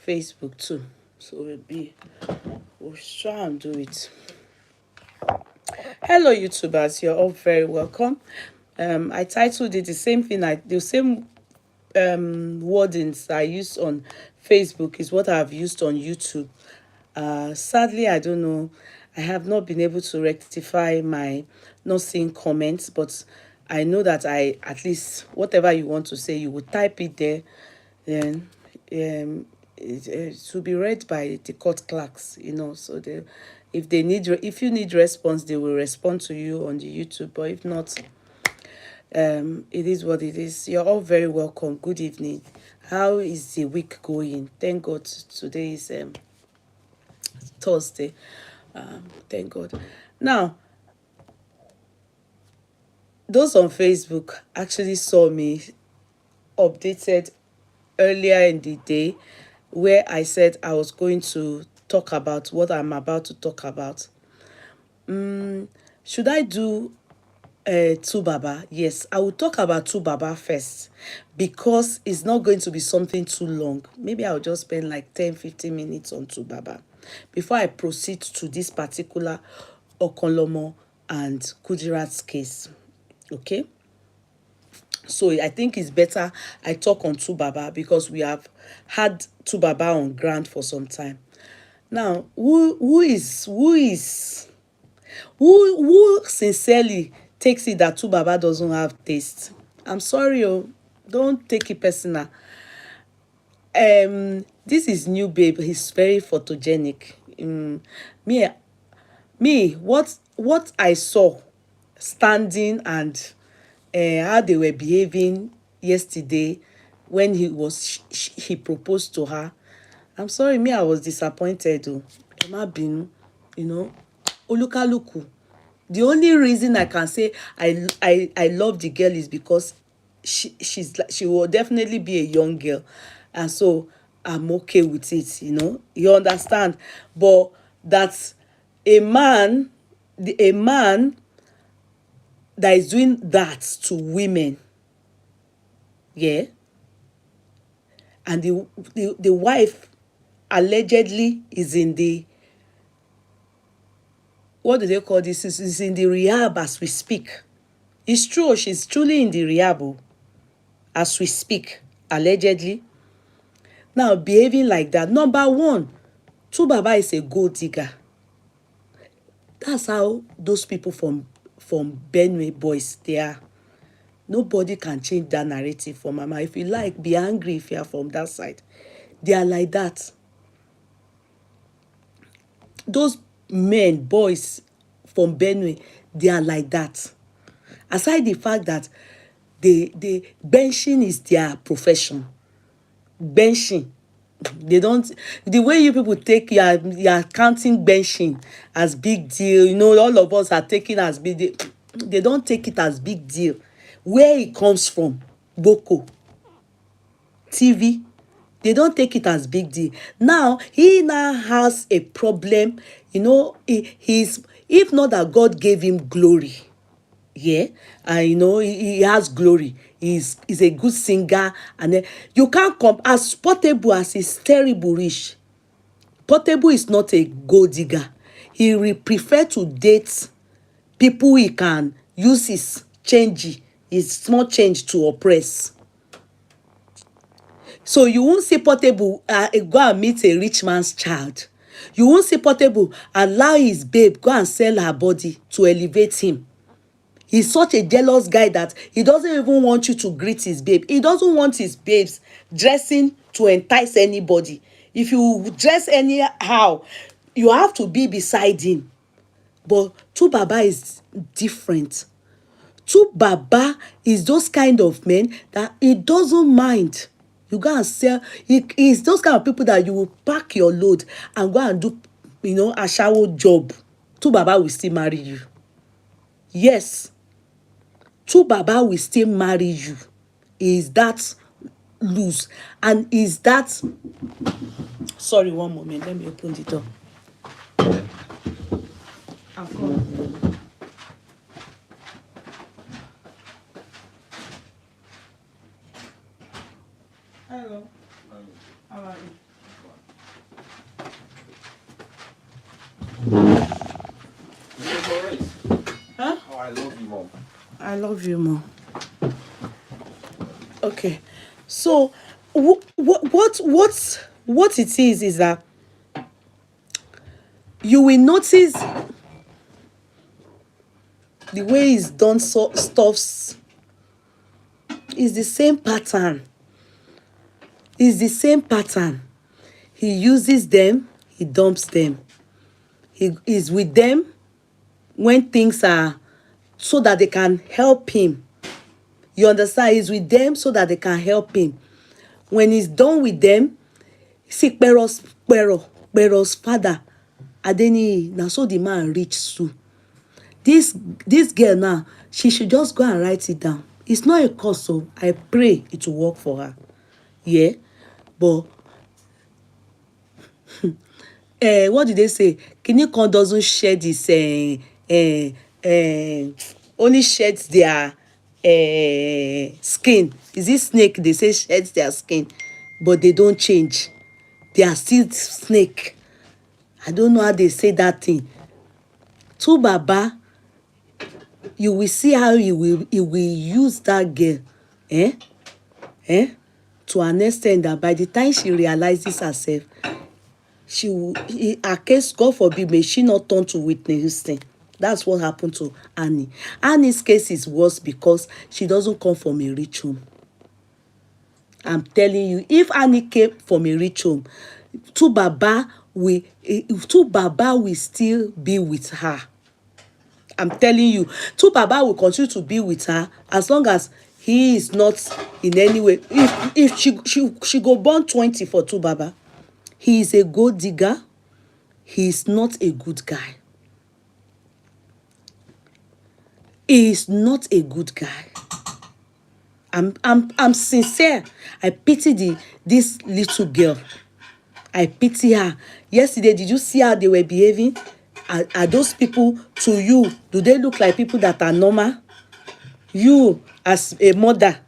Facebook too. So we'll try and do it. Hello YouTubers, you're all very welcome. I titled it the same thing, the same wordings I used on Facebook is what I've used on YouTube. Sadly, I don't know. I have not been able to rectify my not seeing comments, but I know that at least whatever you want to say, you would type it there, then it will be read by the court clerks, so if you need response, they will respond to you on the YouTube. But if not, it is what it is. You're all very welcome. Good evening. How is the week going? Thank God today is Thursday. Thank God. Now, those on Facebook actually saw me updated earlier in the day where I said I was going to talk about what I'm about to talk about. Should I do TuBaba? Yes, I will talk about TuBaba first because it's not going to be something too long. Maybe I'll just spend like 10-15 minutes on TuBaba before I proceed to this particular Okanlomo and Kudirat's case. Okay? So I think it's better I talk on TuBaba because we have had TuBaba on ground for some time. Now, who sincerely takes it that TuBaba doesn't have taste? I'm sorry, don't take it personal. This is new babe. He's very photogenic. What I saw standing and how they were behaving yesterday when he proposed to her. I'm sorry, I was disappointed. Olukaluku. The only reason I can say I love the girl is because she will definitely be a young girl, and so I'm okay with it. You understand. But that's a man that is doing that to women, yeah, and the wife allegedly is in the, what do they call this, is in the rehab as we speak. It's true, she's truly in the rehab as we speak, allegedly. Now, behaving like that, number one, TuBaba is a gold digger. That's how those people from Benue boys, they are. Nobody can change that narrative for Mama. If you like, be angry if you are from that side. They are like that. Those men, boys from Benue, they are like that. Aside the fact that the benching is their profession. Benching. They don't, the way you people take, you are counting benching as big deal. All of us are taking as big deal. They don't take it as big deal. Where it comes from, Boko, TV, they don't take it as big deal. Now, he now has a problem. He's, if not that God gave him glory, yeah, and he has glory. He's a good singer, and then you can't come as Portable as he's terrible rich. Portable is not a gold digger. He will prefer to date people he can use his small change to oppress. So you won't see Portable go and meet a rich man's child. You won't see Portable allow his babe go and sell her body to elevate him. He's such a jealous guy that he doesn't even want you to greet his babe. He doesn't want his babes dressing to entice anybody. If you dress anyhow, you have to be beside him. But TuBaba is different. TuBaba is those kind of men that he doesn't mind. You go and sell. He's those kind of people that you will pack your load and go and do, a shower job. TuBaba will still marry you. Yes. TuBaba will still marry you. Is that loose? And is that... Sorry, one moment. Let me open the door. I'm coming. Hello. How are you? Huh? Oh, I love you, Mom. I love you, Mom. Okay. So what it is that you will notice the way he's done stuffs is the same pattern. It's the same pattern. He uses them, he dumps them. He is with them when things are so that they can help him. You understand? He's with them so that they can help him. When he's done with them, see Pero's father, Adeni, now so the man reach too. This girl now, she should just go and write it down. It's not a curse, so I pray it will work for her. Yeah, but what did they say? Kinikon doesn't shed his only sheds their skin. Is it snake? They say sheds their skin, but they don't change. They are still snake. I don't know how they say that thing. To Baba, you will see how he will use that girl, to an extent that by the time she realizes herself, her case, God forbid, may she not turn to witness thing. That's what happened to Annie. Annie's case is worse because she doesn't come from a rich home. I'm telling you, if Annie came from a rich home, Tu Baba will still be with her. I'm telling you, Tu Baba will continue to be with her as long as he is not in any way. If she go born 20 for Tu Baba, he is a gold digger. He is not a good guy. He is not a good guy. I'm sincere. I pity this little girl. I pity her. Yesterday, did you see how they were behaving? Are those people to you? Do they look like people that are normal? You as a mother,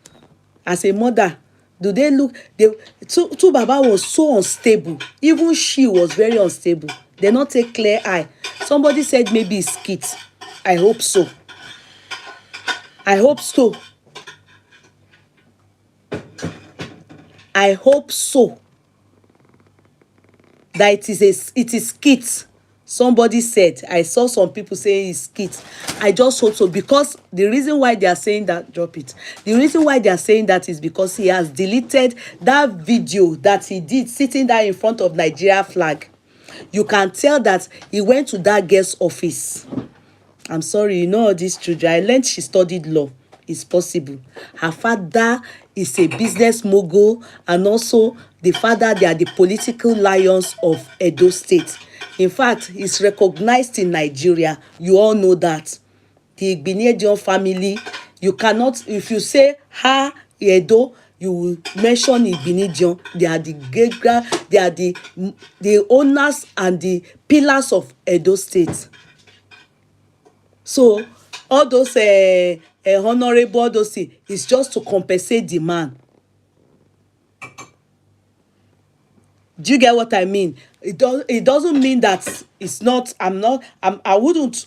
do they look? Tu Baba was so unstable. Even she was very unstable. They not take clear eye. Somebody said maybe it's skit. I hope so. I hope so. I hope so. That it is skit. Somebody said, I saw some people saying it's skit. I just hope so, because the reason why they are saying that, drop it. The reason why they are saying that is because he has deleted that video that he did sitting there in front of Nigeria flag. You can tell that he went to that girl's office. I'm sorry, you know all these children. I learned she studied law. It's possible. Her father is a business mogul, and also the father, they are the political lions of Edo State. In fact, he's recognized in Nigeria. You all know that. The Igbinedion family, you cannot, if you say Ha Edo, you will mention Igbinedion. They are they are the owners and the pillars of Edo State. So all those honorable, all those things is just to compensate the man. Do you get what I mean? It doesn't mean that it's not. I wouldn't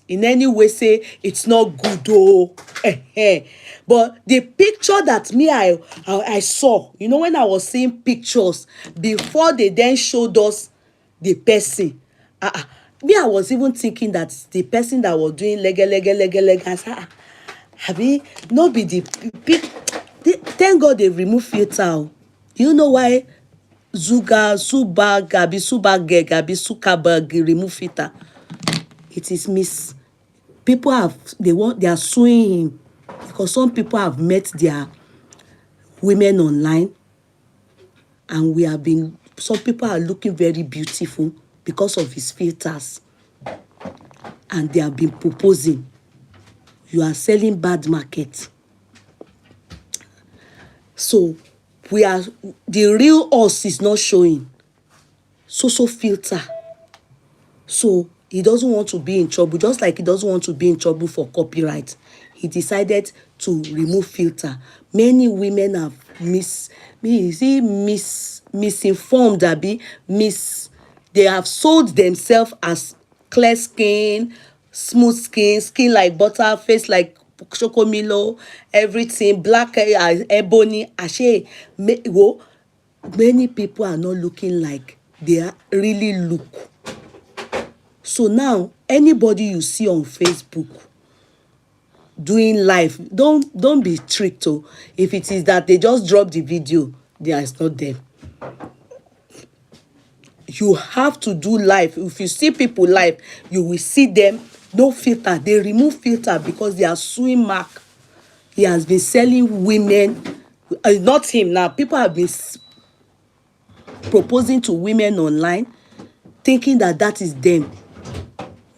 in any way say it's not good though. But the picture that I saw, you know, when I was seeing pictures before they then showed us the person, me, I was even thinking that the person that was doing leg. I said, Abi, no be the pic. Thank God they remove filter. Do you know why Subag, remove filter? It is miss. People they are suing him because some people have met their women online, and some people are looking very beautiful because of his filters, and they have been proposing. You are selling bad market. So the real us is not showing. So filter. So he doesn't want to be in trouble, just like he doesn't want to be in trouble for copyright. He decided to remove filter. Many women have misinformed, They have sold themselves as clear skin, smooth skin, skin like butter, face like chokomilo, everything, black hair, ebony. Ashe, many people are not looking like they are really look. So now, anybody you see on Facebook doing live, don't be tricked. Oh, if it is that they just drop the video, it's not them. You have to do live. If you see people live, you will see them no filter. They remove filter because they are suing Mark. He has been selling women, not him now. People have been proposing to women online, thinking that is them.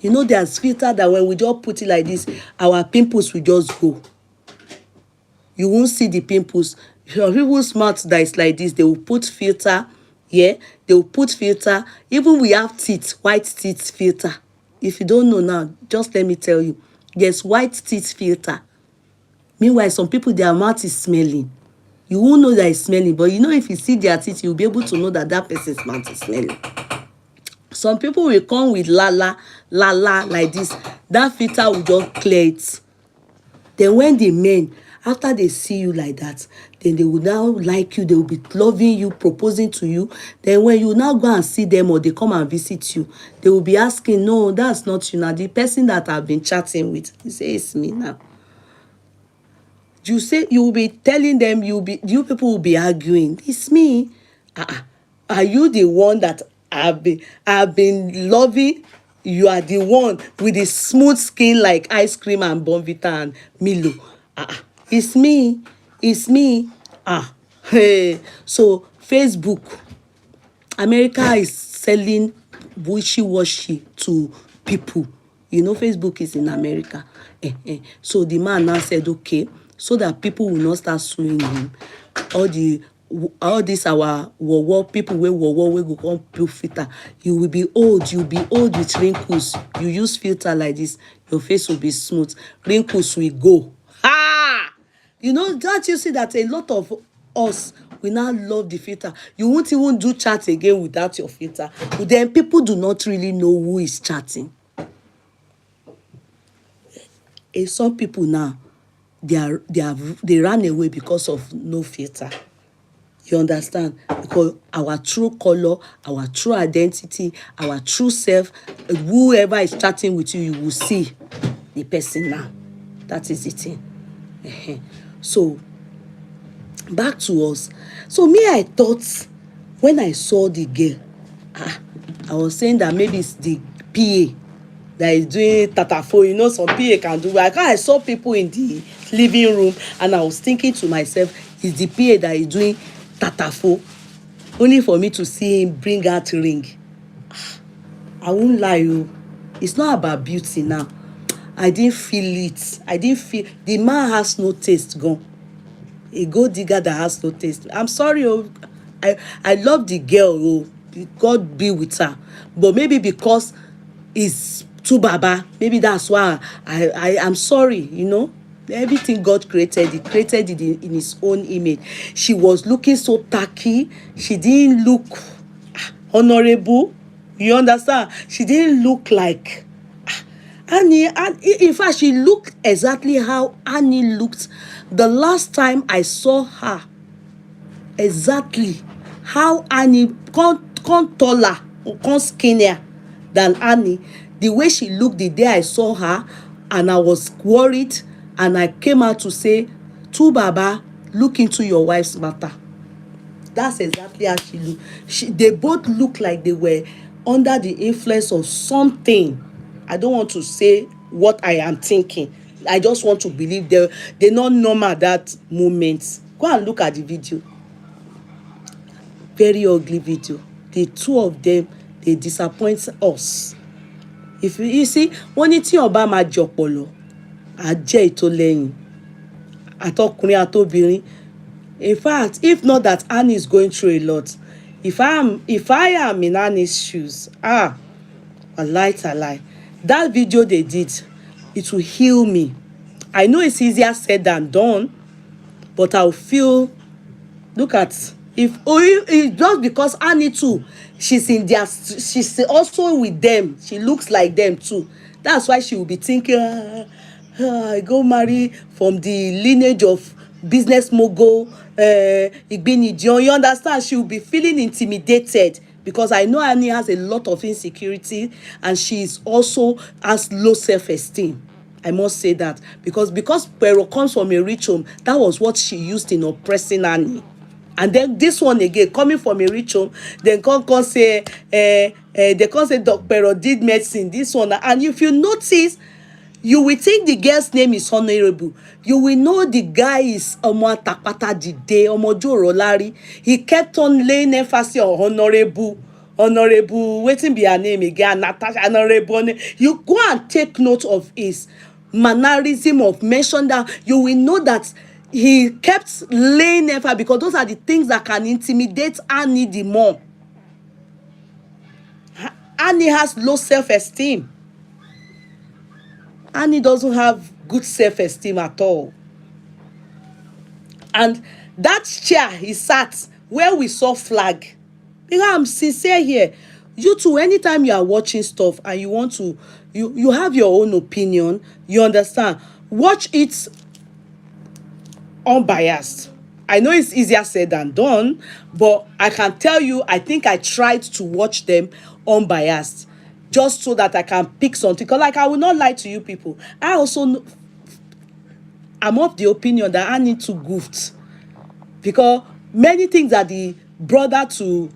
You know, there's filter that when we just put it like this, our pimples will just go. You won't see the pimples. If people smart that is like this, they will put filter. Yeah, they will put filter. Even we have teeth, white teeth filter. If you don't know now, just let me tell you. There's white teeth filter. Meanwhile, some people, their mouth is smelling. You won't know that it's smelling, but you know, if you see their teeth, you'll be able to know that person's mouth is smelling. Some people will come with la like this. That filter will just clear it. Then when the men, after they see you like that, then they will now like you. They will be loving you, proposing to you. Then when you now go and see them or they come and visit you, they will be asking, no, that's not you now. The person that I've been chatting with, you say, it's me now. You say, you will be telling them, you people will be arguing. It's me. Are you the one that I've been loving? You are the one with the smooth skin like ice cream and Bonvita and Milo. It's me. It's me. Hey. So Facebook, America is selling wishy-washy to people. You know, Facebook is in America. So the man now said, okay, so that people will not start suing him. All this our war people we go come put filter. You will be old. You'll be old with wrinkles. You use filter like this, your face will be smooth. Wrinkles will go. You know, don't you see that a lot of us, we now love the filter. You won't even do chat again without your filter. But then people do not really know who is chatting. Some people now, they ran away because of no filter. You understand? Because our true color, our true identity, our true self, whoever is chatting with you, you will see the person now. That is the thing. So, back to us. So me, I thought, when I saw the girl, I was saying that maybe it's the PA that is doing tatafo. You know, some PA can do. Like I saw people in the living room, and I was thinking to myself, is the PA that is doing tatafo, only for me to see him bring out ring. I won't lie you, it's not about beauty now. I didn't feel it. I didn't feel the man has no taste. Gone. A gold digger that has no taste. I'm sorry, I love the girl. God be with her. But maybe because it's too baba, maybe that's why I'm sorry, you know. Everything God created, He created it in His own image. She was looking so tacky. She didn't look honorable. You understand? She didn't look like Annie. And in fact, she looked exactly how Annie looked the last time I saw her. Exactly how Annie come taller, come skinnier than Annie. The way she looked the day I saw her, and I was worried. And I came out to say, to Baba, look into your wife's matter. That's exactly how she looked. They both look like they were under the influence of something. I don't want to say what I am thinking. I just want to believe they're not normal at that moment. Go and look at the video. Very ugly video. The two of them, they disappoint us. If you see, when it's Obama jọpọlọ, ajẹ́ ètò lẹ́yìn àtọkùnrin àtobìnrin. In fact, if not that Annie is going through a lot, if I am in Annie's shoes, a lie, that video they did, it will heal me. I know it's easier said than done, but I'll feel, look at If just because Annie too, she's also with them, she looks like them too, that's why she will be thinking, I go marry from the lineage of business mogul Igbinidion. You understand? She will be feeling intimidated, because I know Annie has a lot of insecurity, and she is also has low self-esteem. I must say that, because Pero comes from a rich home, that was what she used in oppressing Annie. And then this one again, coming from a rich home, then come say they come say Doc Pero did medicine, this one. And if you notice, you will think the girl's name is Honorable. You will know the guy is Omo Atapata Dide, Omo Joro Lari. He kept on laying emphasis on Honorable. Honorable, waiting be her name again, Natasha Honorable. You go and take note of his mannerism of mention that, you will know that he kept laying emphasis, because those are the things that can intimidate Annie the more. Annie has low self-esteem. Annie doesn't have good self-esteem at all. And that chair he sat where we saw flag, because I'm sincere here, you too, anytime you are watching stuff and you want to, you have your own opinion, you understand, watch it unbiased. I know it's easier said than done, but I can tell you, I think I tried to watch them unbiased, just so that I can pick something. Because like, I will not lie to you people, I also know, I'm of the opinion that I need to goofed, because many things that the brother to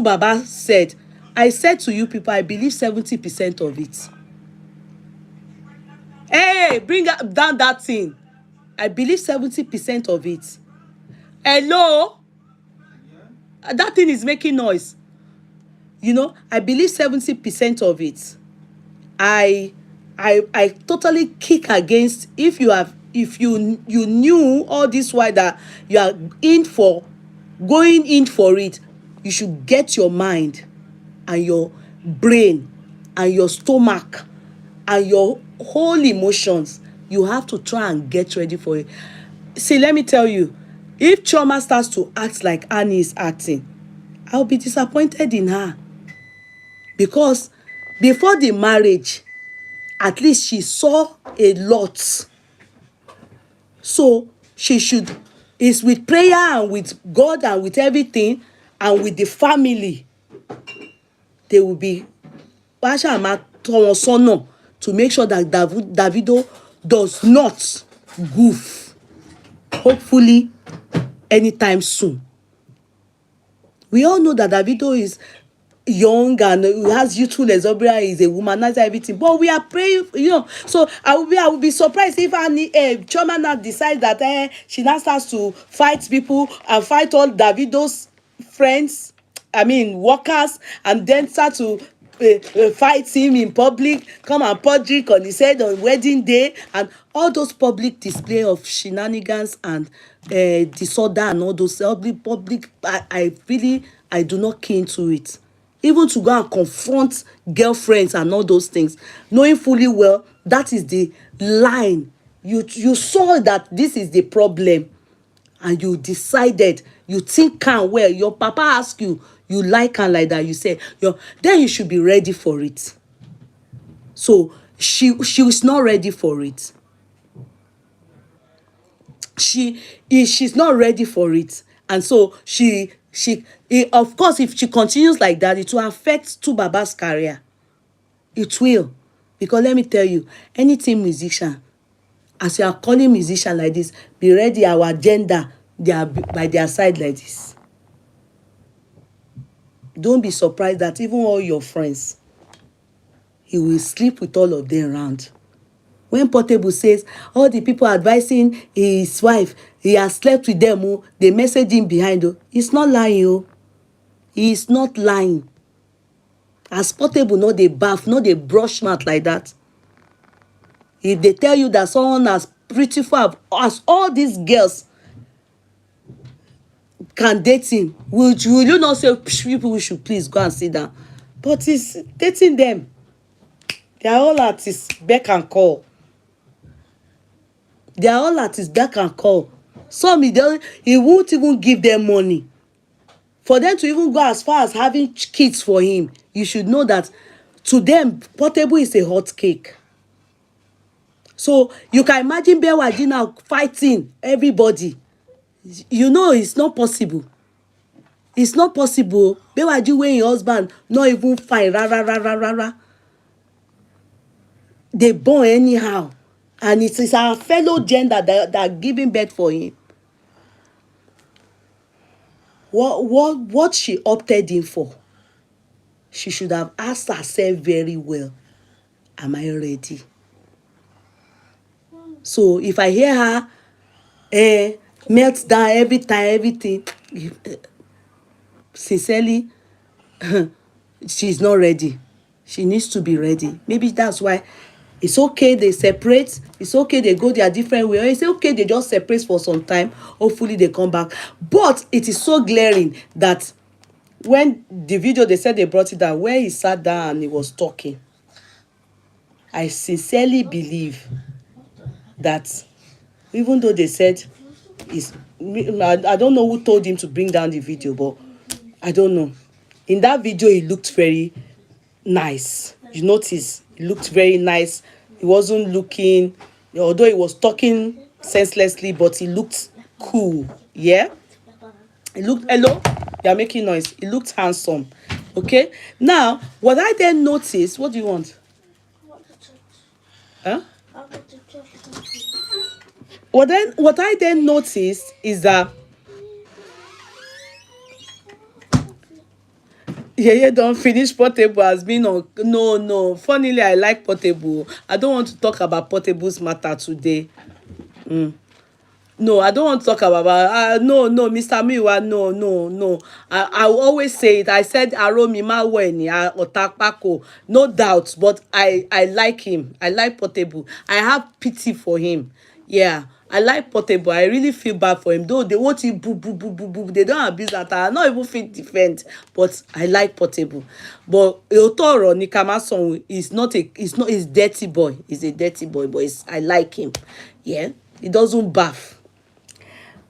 Baba said, I said to you people, I believe 70% of it. Hey, bring down that thing. I believe 70% of it. Hello? That thing is making noise. You know, I believe 70% of it. I totally kick against, if you knew all this while that you are going in for it, you should get your mind and your brain and your stomach and your whole emotions. You have to try and get ready for it. See, let me tell you, if Chioma starts to act like Annie is acting, I'll be disappointed in her. Because before the marriage, at least she saw a lot. So she should, is with prayer and with God and with everything and with the family, they will be to make sure that Davido does not goof. Hopefully, anytime soon. We all know that Davido is young and has youthful exuberance, is a womanizer, everything, but we are praying, you know. So I will be surprised if Chioma now decides that she now starts to fight people and fight all Davido's friends, I mean workers, and then start to fight him in public, come and pour drink on his head on wedding day, and all those public display of shenanigans and disorder and all those public. I do not key into it. Even to go and confront girlfriends and all those things, knowing fully well that is the line. You saw that this is the problem, and you decided, you think can well, your papa ask you, you like her like that, you say then you should be ready for it. So she was not ready for it. She's not ready for it, and so of course, if she continues like that, it will affect Baba's career. It will, because let me tell you, anything musician, as you are calling musician like this, be ready, our agenda, they are by their side like this. Don't be surprised that even all your friends, he will sleep with all of them around. When Portable says all the people advising his wife, he has slept with them, they message him behind, he's not lying. He is not lying. As Portable, no they bath, no they brush mouth like that. If they tell you that someone as beautiful as all these girls can date him, will you not say people should please go and sit down? But he's dating them. They are all at his beck and call. They are all at his beck and call. Some he won't even give them money. For them to even go as far as having kids for him, you should know that to them, Portable is a hot cake. So you can imagine Bewaji now fighting everybody. You know it's not possible. It's not possible. Bewaji wey him husband not even fine. Ra. They born anyhow. And it is our fellow gender that are giving birth for him. What she opted in for? She should have asked herself very well, am I ready? So if I hear her melt down every time, everything, sincerely, she's not ready. She needs to be ready. Maybe that's why it's okay they separate. It's okay they go their different way. Or it's okay they just separate for some time. Hopefully they come back. But it is so glaring that when the video, they said they brought it down, where he sat down and he was talking. I sincerely believe that even though they said I don't know who told him to bring down the video, but I don't know. In that video, he looked very nice. You notice, he looked very nice. He wasn't looking, although he was talking senselessly, but he looked cool. Yeah? He looked, hello? You are making noise. He looked handsome. Okay? Now, what I then noticed, what do you want? Huh? What I then noticed is that Yeye don't finish Portable has been on. No. Funnily, I like Portable. I don't want to talk about Portable's matter today. No, I don't want to talk about no, Mr. Miwa, no. I will always say it. I said Aromi Maweni Otakpako, no doubt, but I like him. I like Portable. I have pity for him. Yeah, I like Portable. I really feel bad for him. Though they want him boo. They don't abuse that. I not even fit defend, but I like Portable. But Otoro Nikamason is not he's dirty boy. He's a dirty boy, but I like him. Yeah, he doesn't bath.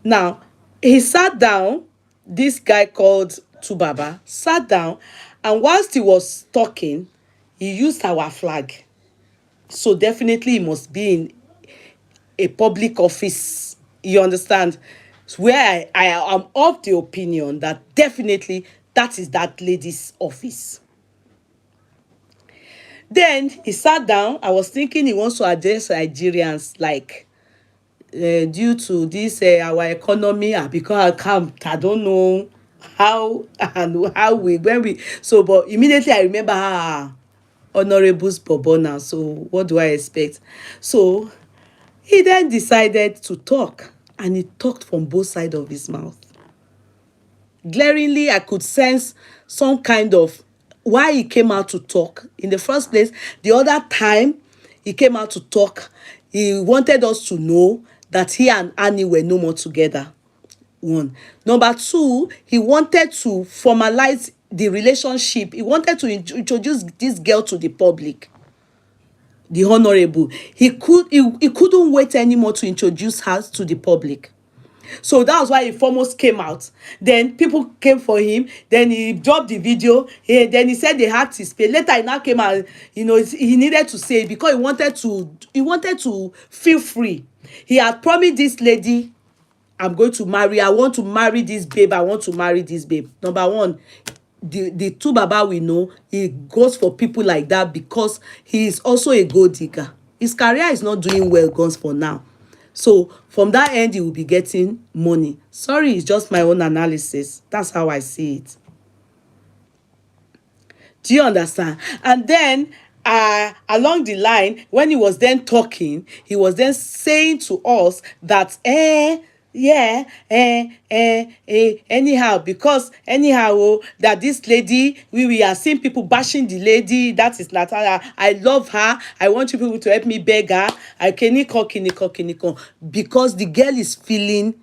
Now, he sat down, this guy called Tubaba sat down, and whilst he was talking, he used our flag. So definitely he must be in a public office. You understand? Where I am of the opinion that definitely that is that lady's office. Then he sat down. I was thinking he wants to address Nigerians like, due to this our economy, because I don't know how and how when we so, but immediately I remember honorables Bobona. So what do I expect? So he then decided to talk, and he talked from both sides of his mouth. Glaringly, I could sense some kind of why he came out to talk in the first place. The other time he came out to talk, he wanted us to know that he and Annie were no more together. One. Number two, he wanted to formalize the relationship. He wanted to introduce this girl to the public. The honorable. He couldn't wait anymore to introduce her to the public. So that was why he foremost came out. Then people came for him. Then he dropped the video. Then he said they had to pay. Later he now came out. He needed to say it because he wanted to feel free. He had promised this lady, I'm going to marry. I want to marry this babe. I want to marry this babe. Number one, the two Baba we know, he goes for people like that because he is also a gold digger. His career is not doing well, guns for now. So from that end, he will be getting money. Sorry, it's just my own analysis. That's how I see it. Do you understand? And then along the line, when he was then talking, he was then saying to us that anyhow, because anyhow, that this lady, we are seeing people bashing the lady. That is Natalia. I love her. I want you people to help me beg her. Kiniko. Because the girl is feeling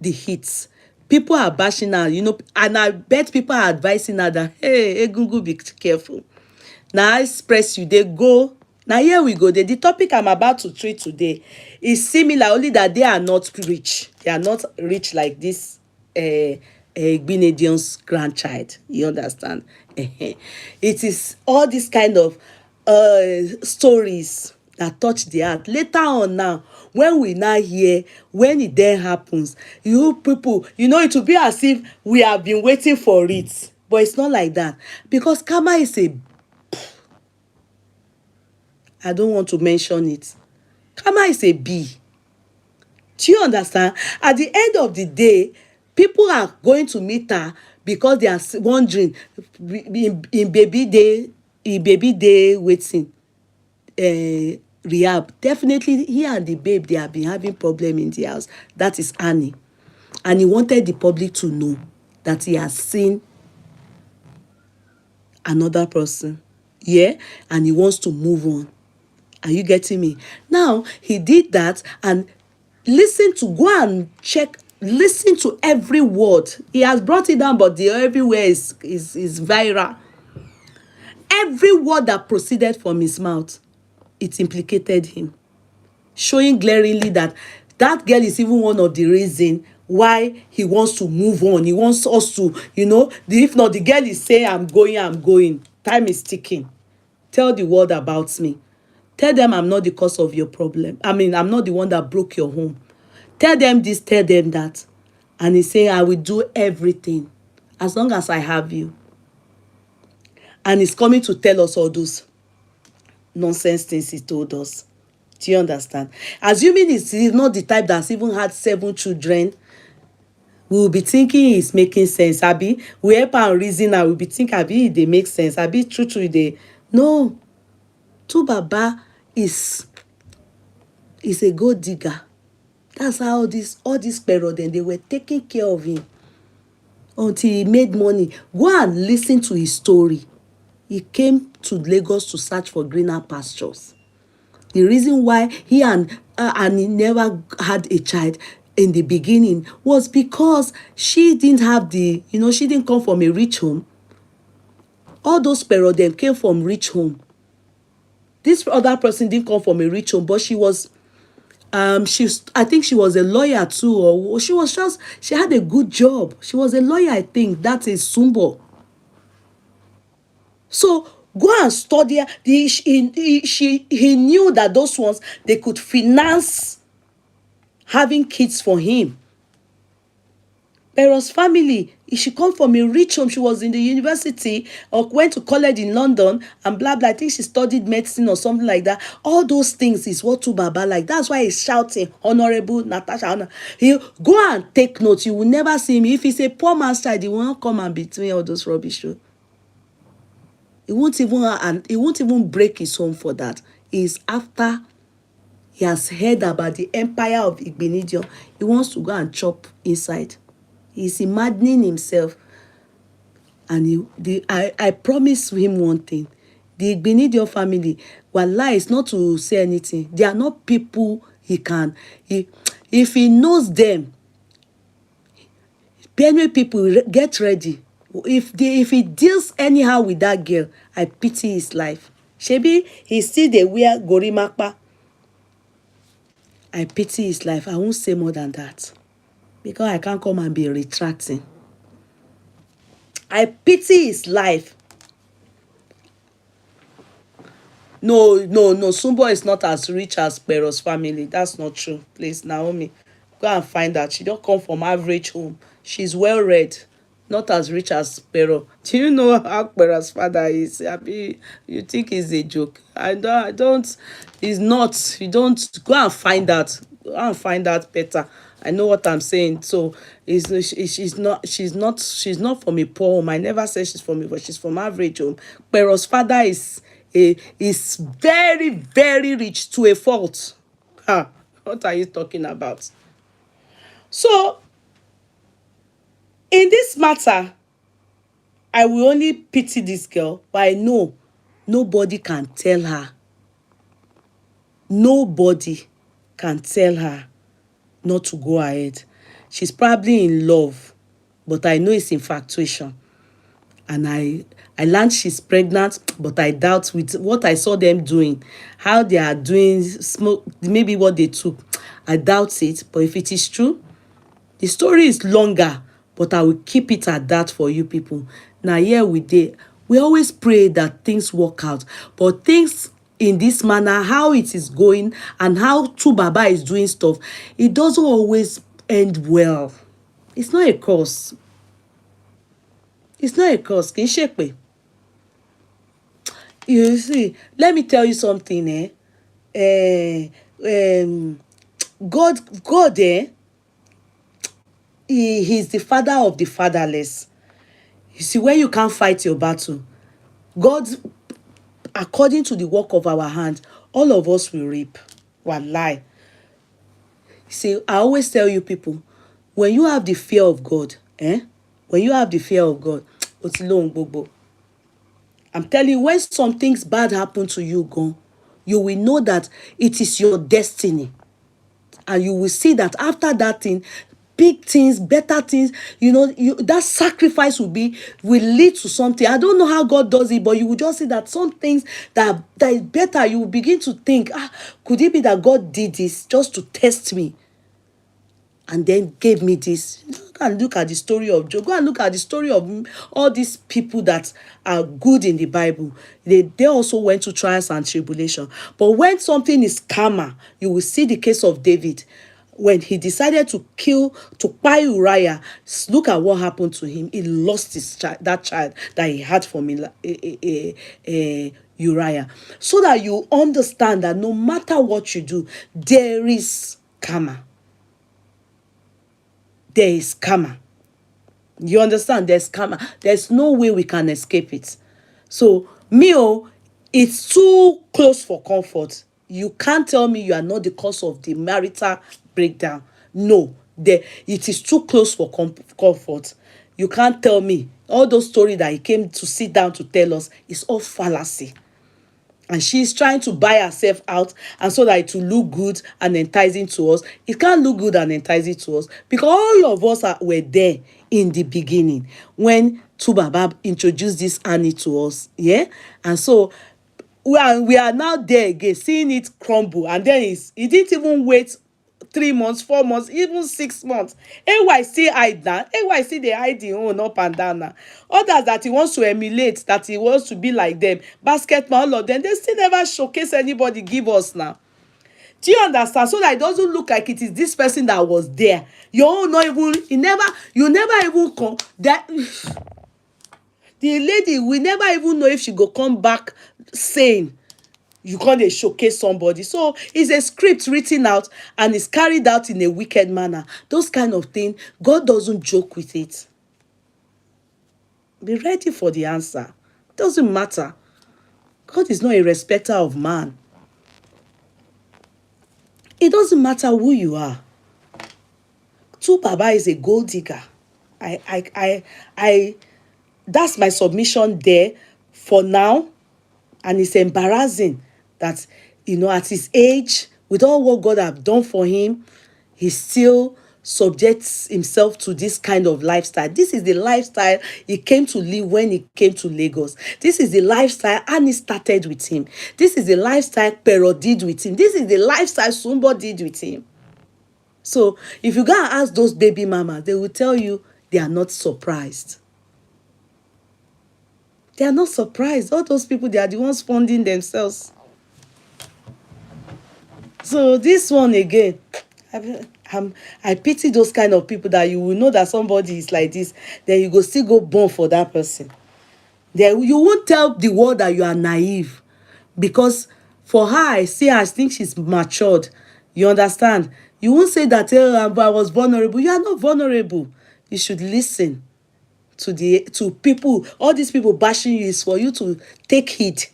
the hits. People are bashing her, and I bet people are advising her that, hey, Egungun, be careful. Now I express you, they go Now here we go. The topic I'm about to treat today is similar, only that they are not rich. They are not rich like this Gbenedion's grandchild. You understand? It is all these kind of stories that touch the heart. Later on now, when we now hear, when it then happens, you people, it will be as if we have been waiting for it. But it's not like that. Because karma is I don't want to mention it. Karma is a B. Do you understand? At the end of the day, people are going to meet her because they are wondering in baby day waiting rehab. Definitely he and the babe, they have been having problem in the house. That is Annie. And he wanted the public to know that he has seen another person. Yeah? And he wants to move on. Are you getting me? Now, he did that and go and check, listen to every word. He has brought it down, but the everywhere is viral. Every word that proceeded from his mouth, it implicated him, showing glaringly that that girl is even one of the reasons why he wants to move on. He wants us to, if not, the girl is saying, I'm going. Time is ticking. Tell the world about me. Tell them I'm not the cause of your problem. I'm not the one that broke your home. Tell them this, tell them that. And he's saying, I will do everything as long as I have you. And he's coming to tell us all those nonsense things he told us. Do you understand? Assuming he's not the type that's even had 7 children, we will be thinking he's making sense. Abi, we help and reason and we'll be thinking, Abi, they make sense. Abi, true, they. No. Baba is a gold digger. That's how all these pero then they were taking care of him until he made money. Go and listen to his story. He came to Lagos to search for greener pastures. The reason why he never had a child in the beginning was because she didn't have she didn't come from a rich home. All those pero them came from rich home. This other person didn't come from a rich home, but she was, I think she was a lawyer too, or she had a good job. She was a lawyer, I think. That is Sumbo. So go and study. He knew that those ones, they could finance having kids for him. Pero's family, she come from a rich home. She was in the university or went to college in London and blah, blah. I think she studied medicine or something like that. All those things is what Baba like. That's why he's shouting, Honorable Natasha. He go and take notes. You will never see him. If he's a poor man's child, he won't come and between all those rubbish. He won't even break his home for that. It's after he has heard about the empire of Igbenedion. He wants to go and chop inside. He's imagining himself. And I promise him one thing. The Igbenedion family, wallah, is not to say anything. They are not people if he knows them, Benue people, get ready. If he deals anyhow with that girl, I pity his life. Shebi, he still dey wear gorimapa. I pity his life. I won't say more than that. Because I can't come and be retracting. I pity his life. No. Sumbo is not as rich as Pero's family. That's not true. Please, Naomi, go and find out. She don't come from average home. She's well read. Not as rich as Pero. Do you know how Pero's father is? You think it's a joke? I don't. He's not. You don't. Go and find out. Go and find out better. I know what I'm saying. So she's not from a poor home. I never said she's from but she's from average home. Pero's father is very, very rich to a fault. What are you talking about? So in this matter, I will only pity this girl, but I know nobody can tell her. Nobody can tell her not to go ahead. She's probably in love, but I know it's infatuation. and I learned she's pregnant, but I doubt with what I saw them doing, how they are doing smoke, maybe what they took. I doubt it, but if it is true, the story is longer, but I will keep it at that for you people. Now here we dey, we always pray that things work out, but things in this manner, how it is going and how Baba is doing stuff, it doesn't always end well. It's not a curse. It's not a curse. Kì í ṣèpè. You see, let me tell you something, God, he's the father of the fatherless. You see, when you can't fight your battle, God, according to the work of our hands, all of us will reap. Wallahi. See, I always tell you people, when you have the fear of God, when you have the fear of God, it's long, bobo. I'm telling you, when some things bad happen to you, you will know that it is your destiny. And you will see that after that thing, big things, better things, that sacrifice will lead to something. I don't know how God does it, but you will just see that some things that is better, you will begin to think, could it be that God did this just to test me? And then gave me this. Go and look at the story of Job. Go and look at the story of all these people that are good in the Bible. They also went to trials and tribulation. But when something is karma, you will see the case of David. When he decided to buy Uriah, look at what happened to him. He lost his child, that child that he had from Uriah. So that you understand that no matter what you do, there is karma. There is karma. You understand? There's karma. There's no way we can escape it. So, it's too close for comfort. You can't tell me you are not the cause of the marital breakdown. No, it is too close for comfort. You can't tell me all those stories that he came to sit down to tell us is all fallacy. And she's trying to buy herself out, and so that it will look good and enticing to us. It can't look good and enticing to us because all of us were there in the beginning when Baba introduced this Annie to us. Yeah. And so we are now there again, seeing it crumble. And then it didn't even wait 3 months, 4 months, even 6 months. AY still hide now. AY still they hide him own up and down now. Others that he wants to emulate, that he wants to be like them, basketball, all of them, they still never showcase anybody give us now. Do you understand? So that it doesn't look like it is this person that was there. Your own not even, you never even come. That the lady, we never even know if she go come back saying, you can't showcase somebody. So it's a script written out and it's carried out in a wicked manner. Those kind of things, God doesn't joke with it. Be ready for the answer. Doesn't matter. God is not a respecter of man. It doesn't matter who you are. Baba is a gold digger. That's my submission there for now. And it's embarrassing that, at his age, with all what God have done for him, he still subjects himself to this kind of lifestyle. This is the lifestyle he came to live when he came to Lagos. This is the lifestyle Annie started with him. This is the lifestyle Pero did with him. This is the lifestyle Sumbo did with him. So if you go and ask those baby mamas, they will tell you they are not surprised. They are not surprised. All those people, they are the ones funding themselves. So this one again, I pity those kind of people that you will know that somebody is like this, then you go still go born for that person. Then you won't tell the world that you are naive, because for her, I think she's matured. You understand? You won't say that I was vulnerable. You are not vulnerable. You should listen to people. All these people bashing you is for you to take heed,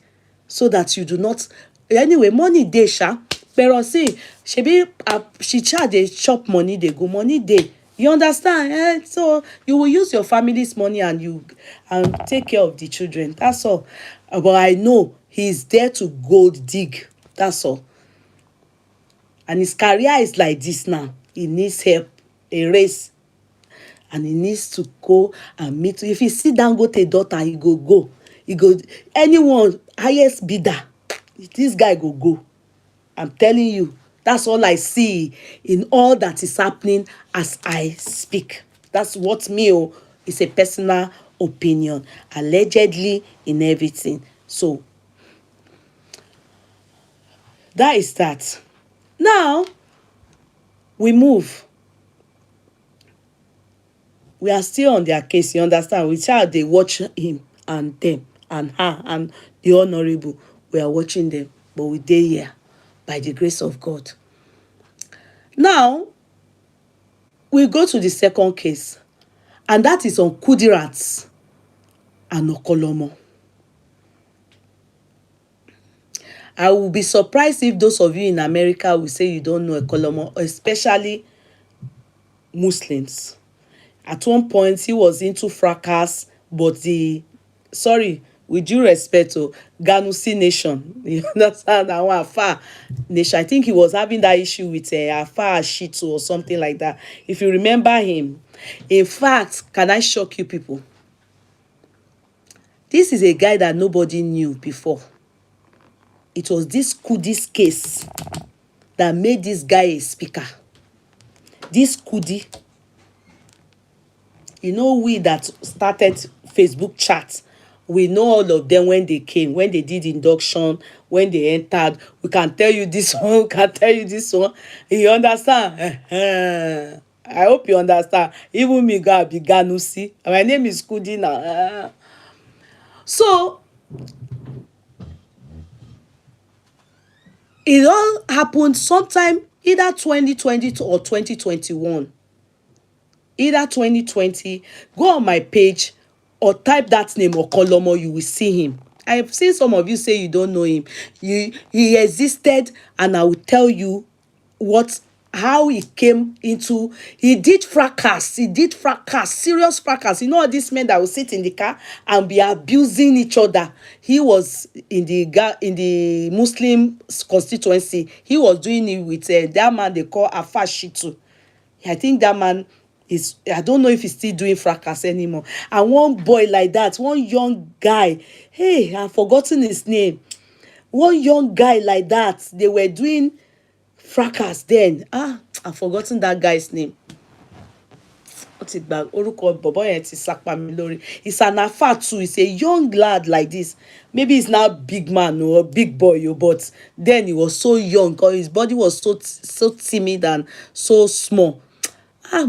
so that you do not. Anyway, money dey sha. Pero see, she charge dey chop money, dey go money dey. You understand? So you will use your family's money and take care of the children. That's all. But I know he's there to gold dig. That's all. And his career is like this now. He needs help, a race. and he needs to go and meet. If he see Dangote daughter, he go. He go, anyone, highest bidder, this guy go. I'm telling you, that's all I see in all that is happening as I speak. That's what is a personal opinion, allegedly in everything. So that is that. Now we move. We are still on their case, you understand? We shall they watch him and them and her and the honorable. We are watching them, but we dey here by the grace of God. Now we go to the second case, and that is on Kudirat and Okanlomo. I will be surprised if those of you in America will say you don't know Okanlomo, especially Muslims. At one point, he was into fracas, but with due respect to Ganusi nation, you understand, our Afa nation. I think he was having that issue with Afa Shitu or something like that. If you remember him, in fact, can I shock you people? This is a guy that nobody knew before. It was this Kudi's case that made this guy a speaker. This Kudi, we that started Facebook chat, we know all of them when they came, when they did induction, when they entered. We can tell you this one, we can tell you this one. You understand? I hope you understand. Even me go be Ganusi. My name is Kudi now. So it all happened sometime either 2020 or 2021. Either 2020, go on my page or type that name Okanlomo, you will see him. I have seen some of you say you don't know him. He existed, and I will tell you how he came into. He did fracas, serious fracas. You know all these men that will sit in the car and be abusing each other. He was in the Muslim constituency. He was doing it with that man they call Afa Shitu. I think that man I don't know if he's still doing fracas anymore. And one boy like that, one young guy, hey, I've forgotten his name. One young guy like that, they were doing fracas then. I've forgotten that guy's name. What's it back? He's an Afa too. He's a young lad like this. Maybe he's now big man or big boy, but then he was so young because his body was so timid and so small. You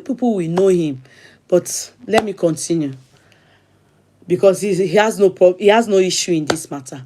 people will know him, but let me continue because he has no issue in this matter.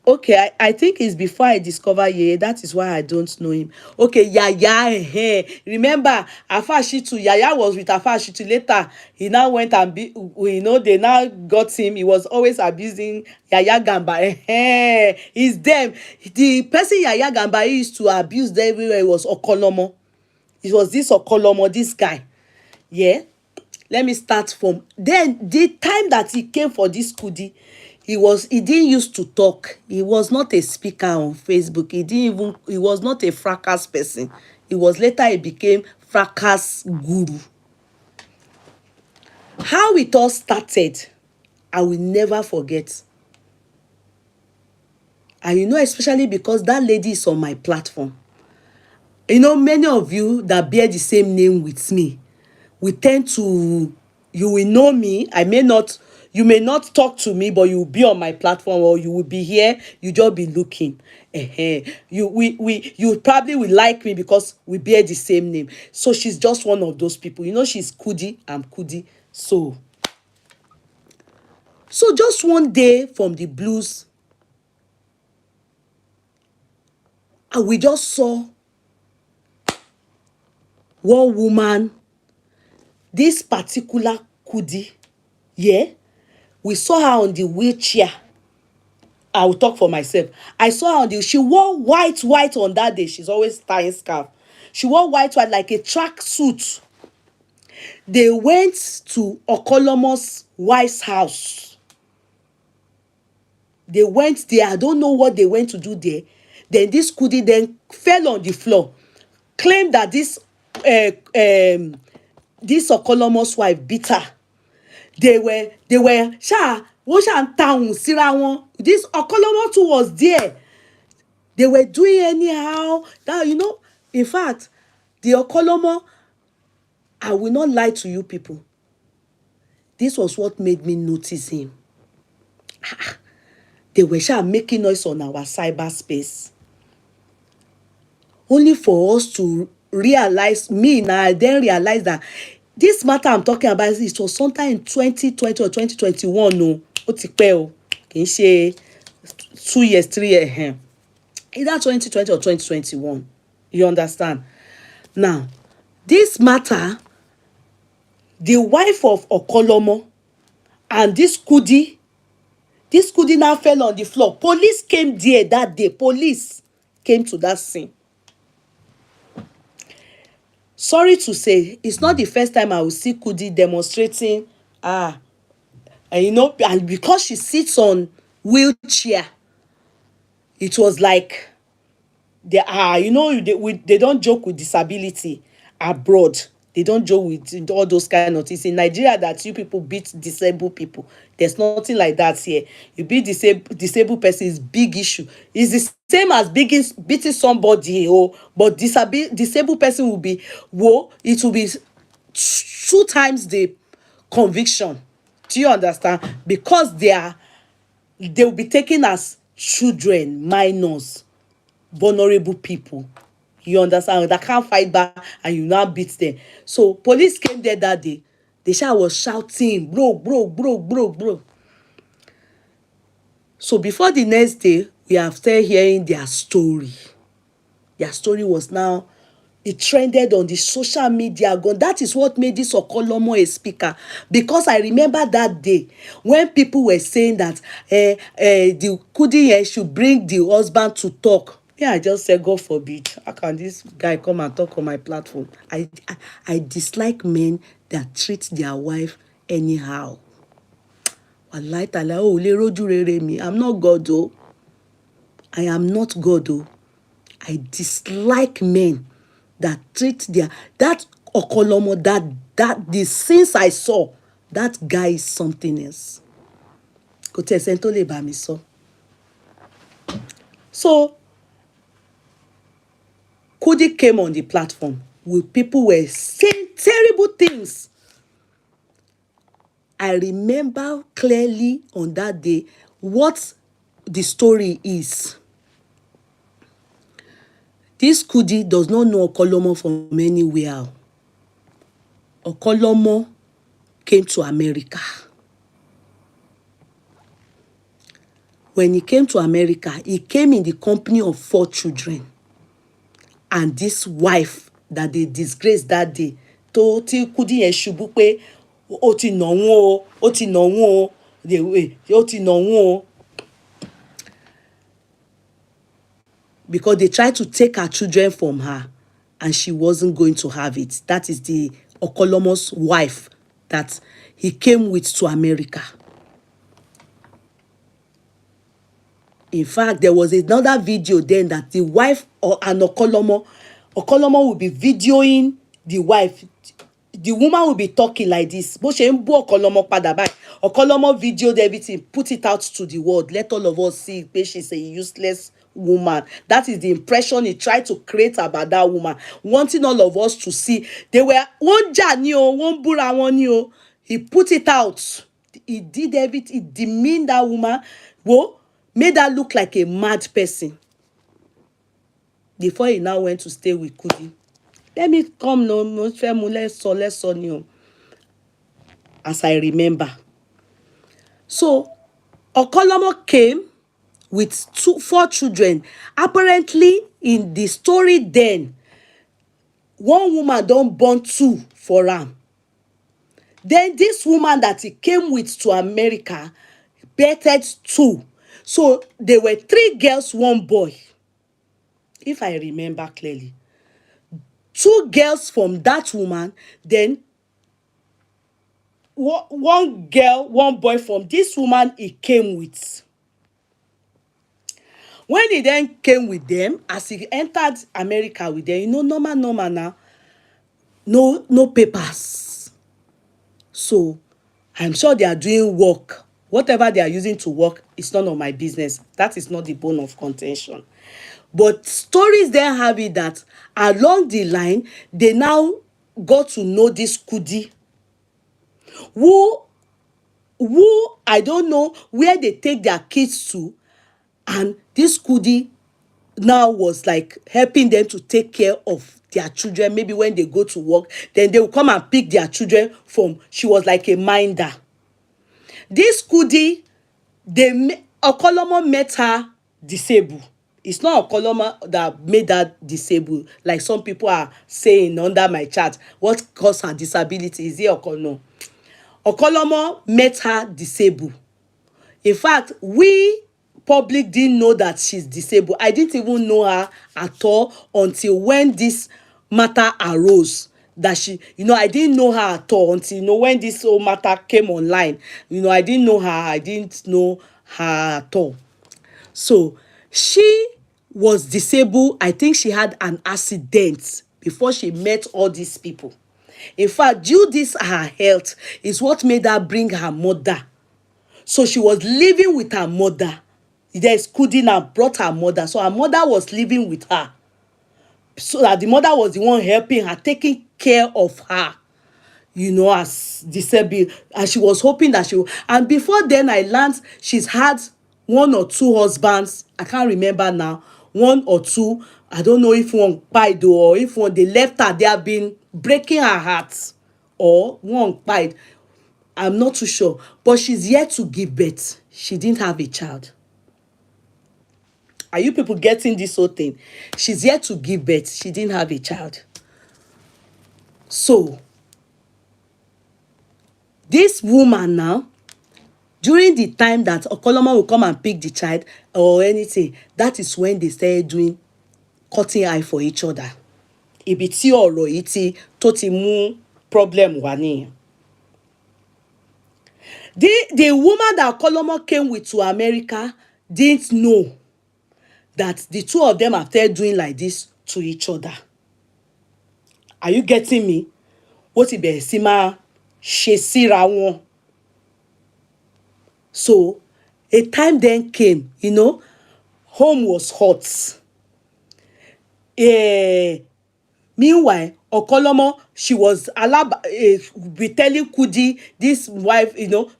Okay, I think it's before I discover Yeye. That is why I don't know him. Okay, Yaya. Remember, Afa Shitu. Yaya was with Afa Shitu. Later, he now went and they now got him. He was always abusing Yaya Gamba. It's them. The person Yaya Gamba used to abuse everywhere was Okanlomo. It was this Okanlomo, this guy. Yeah. Let me start from then. The time that he came for this Kudi, he didn't used to talk. He was not a speaker on Facebook. He was not a fracas person. Later he became fracas guru. How it all started, I will never forget. And especially because that lady is on my platform. Many of you that bear the same name with me, we tend to, you will know me. You may not talk to me, but you will be on my platform, or you will be here. You just be looking. You probably will like me because we bear the same name. So she's just one of those people. She's Kudi. I'm Kudi. So just one day from the blues, and we just saw one woman, this particular Kudi. Yeah. We saw her on the wheelchair. I will talk for myself. I saw her she wore white on that day. She's always tying scarf. She wore white like a track suit. They went to Okanlomo's wife's house. They went there. I don't know what they went to do there. Then this Kudi then fell on the floor, claimed that this Okanlomo's wife beat her. They were sha wọ́n ṣà ń tahùn síra wọn. This Okanlomo too was there. They were doing anyhow. That, in fact, the Okanlomo, I will not lie to you people. This was what made me notice him. They were making noise on our cyberspace. Only for us to realize, I then realized that this matter I'm talking about, it was sometime in 2020 or 2021. No, ó ti pẹ́ o. Kì í ṣe 2 years, 3 years. Either 2020 or 2021. You understand? Now, this matter, the wife of Okanlomo and this Kudi now fell on the floor. Police came there that day. Police came to that scene. Sorry to say, it's not the first time I will see Kudi demonstrating. And and because she sits on wheelchair, it was like they don't joke with disability abroad. They don't joke with all those kind of things. In Nigeria, that you people beat disabled people. There's nothing like that here. You beat disabled person is big issue. It's the same as beating somebody, but disabled person will be, it will be 2 times the conviction. Do you understand? Because they will be taken as children, minors, vulnerable people. You understand? That can't fight back and you now beat them. So police came there that day. The was shouting, bro. So before the next day, we have started hearing their story. Their story was now, it trended on the social media. That is what made this Okanlomo a speaker. Because I remember that day when people were saying that the Kudi should bring the husband to talk. Yeah, I just said, God forbid, how can this guy come and talk on my platform? I dislike men that treat their wife anyhow. I'm not God, though. I am not God, though. I dislike men that treat that Okanlomo, that the sins I saw, that guy is something else. So Kudi came on the platform with people were saying terrible things. I remember clearly on that day what the story is. This Kudi does not know Okanlomo from anywhere. Okanlomo came to America. When he came to America, he came in the company of 4 children. And this wife that they disgraced that day, tó tí Kudi yẹn ṣubú pé ó ti nà wọ́n. Because they tried to take her children from her and she wasn't going to have it. That is the Okanlomo's wife that he came with to America. In fact, there was another video then that the wife and Okanlomo will be videoing the wife. The woman will be talking like this. Bó ṣe ń bú Okanlomo padà báyìí. Okanlomo videoed everything, put it out to the world. Let all of us see that she's a useless woman. That is the impression he tried to create about that woman, wanting all of us to see. They were one jà one búra wọn. He put it out. He did everything. He demeaned that woman. Made her look like a mad person. Before he now went to stay with Kudi. Let me come let's as I remember. So Okanlomo came with 4 children. Apparently, in the story then, one woman don't born 2 for him. Then this woman that he came with to America birthed 2. So there were 3 girls, 1 boy. If I remember clearly. 2 girls from that woman, then 1 girl, 1 boy from this woman he came with. When he then came with them, as he entered America with them, normal now, no papers. So I'm sure they are doing work. Whatever they are using to work is none of my business. That is not the bone of contention. But stories then have it that along the line, they now got to know this Kudi, who I don't know where they take their kids to, and this Kudi now was like helping them to take care of their children. Maybe when they go to work, then they will come and pick their children from. She was like a minder. This Kudi, Okanlomo met her disabled. It's not Okanlomo that made her disabled, like some people are saying under my chat. What caused her disability? Is it Okanlomo? Okanlomo met her disabled. In fact, we public didn't know that she's disabled. I didn't even know her at all until when this matter arose. That she, I didn't know her at all until, when this whole matter came online. I didn't know her. I didn't know her at all. So she was disabled. I think she had an accident before she met all these people. In fact, due this her health is what made her bring her mother. So she was living with her mother. There's Kudi now brought her mother. So her mother was living with her. So that the mother was the one helping her, taking care of her, as disabled. And she was hoping that she would. And before then, I learned she's had one or two husbands. I can't remember now. One or two. I don't know if one died or if one they left her. They have been breaking her heart. Or one died. I'm not too sure. But she's yet to give birth. She didn't have a child. Are you people getting this whole thing? She's yet to give birth. She didn't have a child. So, this woman now, during the time that Okanlomo will come and pick the child or anything, that is when they started doing cutting eye for each other. Ibi tí ọ̀rọ̀ yìí tó ti mú problem wá nìyẹn. The woman that Okanlomo came with to America didn't know that the two of them are still doing like this to each other. Are you getting me? What ti bẹ̀rẹ̀ sí máa ṣe síra wọn. So a time then came, home was hot. Meanwhile, Okanlomo, she was be telling Kudi, this wife,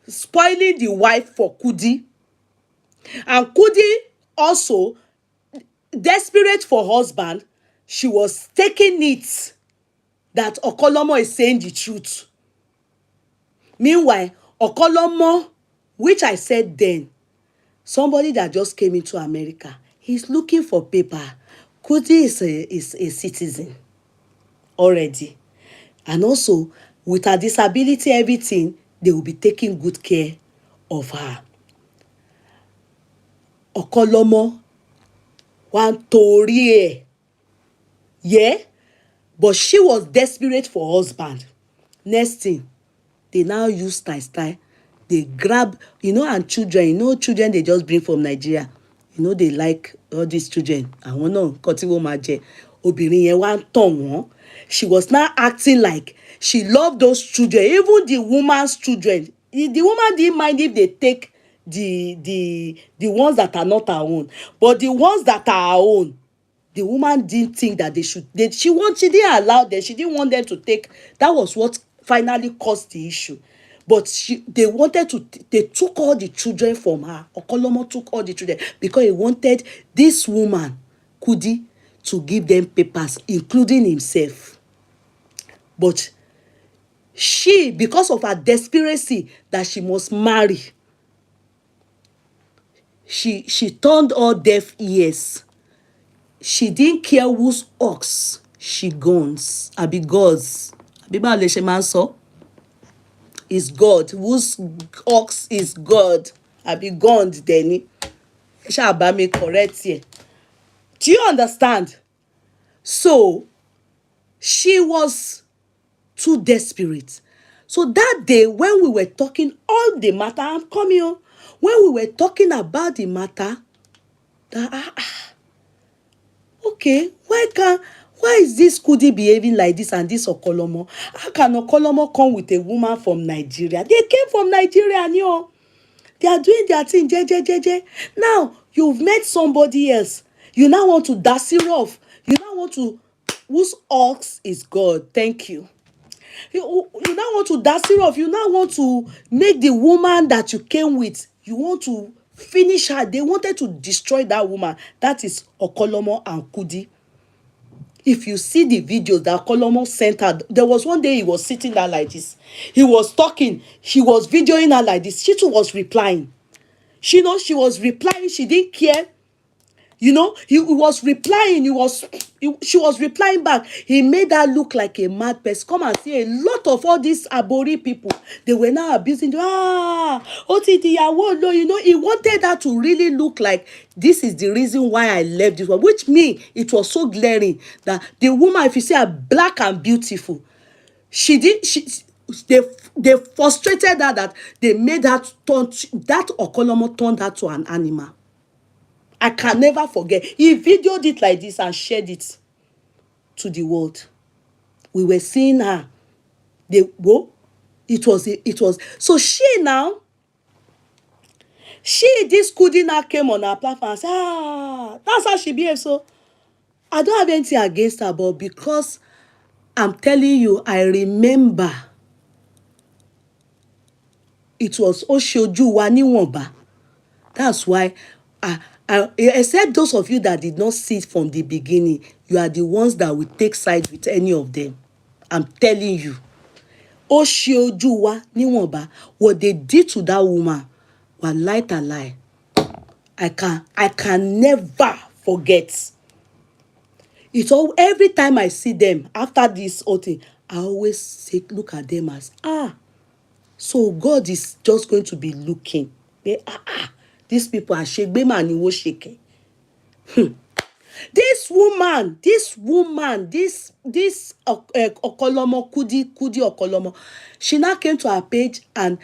spoiling the wife for Kudi. And Kudi also, desperate for husband, she was taking it that Okanlomo is saying the truth. Meanwhile, Okanlomo, which I said then, somebody that just came into America, he's looking for paper. Kudi is a citizen already. And also, with her disability, everything, they will be taking good care of her. Okanlomo, one torí yeah, but she was desperate for husband. Next thing, they now use style. They grab, and children, children they just bring from Nigeria. They like all these children. Àwọn náà nǹkan tí wọ́n máa jẹ. Obìnrin yẹn wá ń tàn wọ́n. She was now acting like she loved those children, even the woman's children. The woman didn't mind if they take the ones that are not her own, but the ones that are her own, the woman didn't think that she didn't allow them. She didn't want them to take. That was what finally caused the issue. But they took all the children from her. Okanlomo took all the children because he wanted this woman, Kudi, to give them papers, including himself. But she, because of her desperation that she must marry, she turned all deaf ears. She didn't care whose ox she guns. Abi God's. Abi báwo lẹ ṣe máa ń sọ? Is God. Whose ox is God? Abi gond dẹni. Ẹ ṣáà bá mi correct here. Do you understand? So, she was too desperate. So that day, when we were talking all the matter, I'm coming on. When we were talking about the matter, that okay, why is this Kudi behaving like this and this Okanlomo? How can Okanlomo come with a woman from Nigeria? They came from Nigeria, and they are doing their thing, je. Now you've met somebody else. You now want to dust it off. You now want to, whose ox is God? Thank you. You now want to dust it off. You now want to make the woman that you came with, you want to finish her. They wanted to destroy that woman. That is Okanlomo and Kudi. If you see the videos that Okanlomo sent her, there was one day he was sitting there like this. He was talking. She was videoing her like this. She too was replying. She was replying. She didn't care. He was replying. She was replying back. He made her look like a mad person. Come and see a lot of all these Abori people. They were now abusing. He wanted her to really look like this is the reason why I left this one. Which me, it was so glaring that the woman, if you see her black and beautiful, they frustrated her that they made her turn, that Okanlomo turned her to an animal. I can never forget. He videoed it like this and shared it to the world. We were seeing her. It was. So this Kudi now came on her platform and said, that's how she behaves. So I don't have anything against her, but because I'm telling you, I remember it was Oshoju wa niwonba. That's why except those of you that did not see it from the beginning, you are the ones that will take side with any of them. I'm telling you. Oshoju wa niwonba. What they did to that woman was light and lie. I can never forget. It's all every time I see them after this whole thing, I always look at them as so God is just going to be looking. These people are shegbema ni wo sheke. This woman, Okanlomo, Kudi Okanlomo, she now came to her page and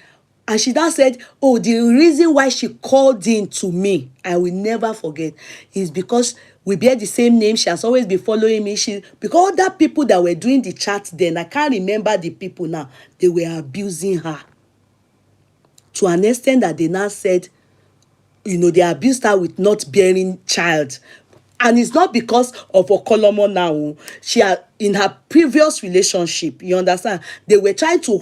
she now said, oh, the reason why she called in to me, I will never forget, is because we bear the same name. She has always been following me. Because other people that were doing the chat then, I can't remember the people now, they were abusing her. To an extent that they now said, they abused her with not bearing child. And it's not because of Okanlomo now. She had, in her previous relationship, you understand, they were trying to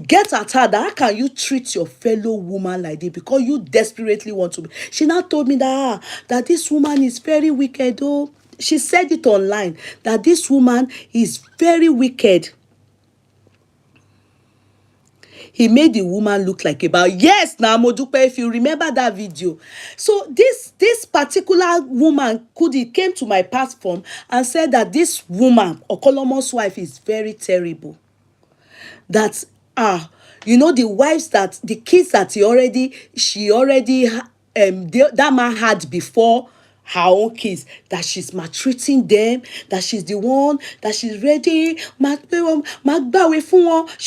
get at her that how can you treat your fellow woman like this because you desperately want to be. She now told me that this woman is very wicked. Oh, she said it online that this woman is very wicked. He made the woman look like yes, now Modupe, if you remember that video. So this particular woman, Kudi, came to my platform and said that this woman, Okanlomo's wife, is very terrible. That the wives that the kids that that man had before her own kids, that she's maltreating them, that she's the one, that she's ready, she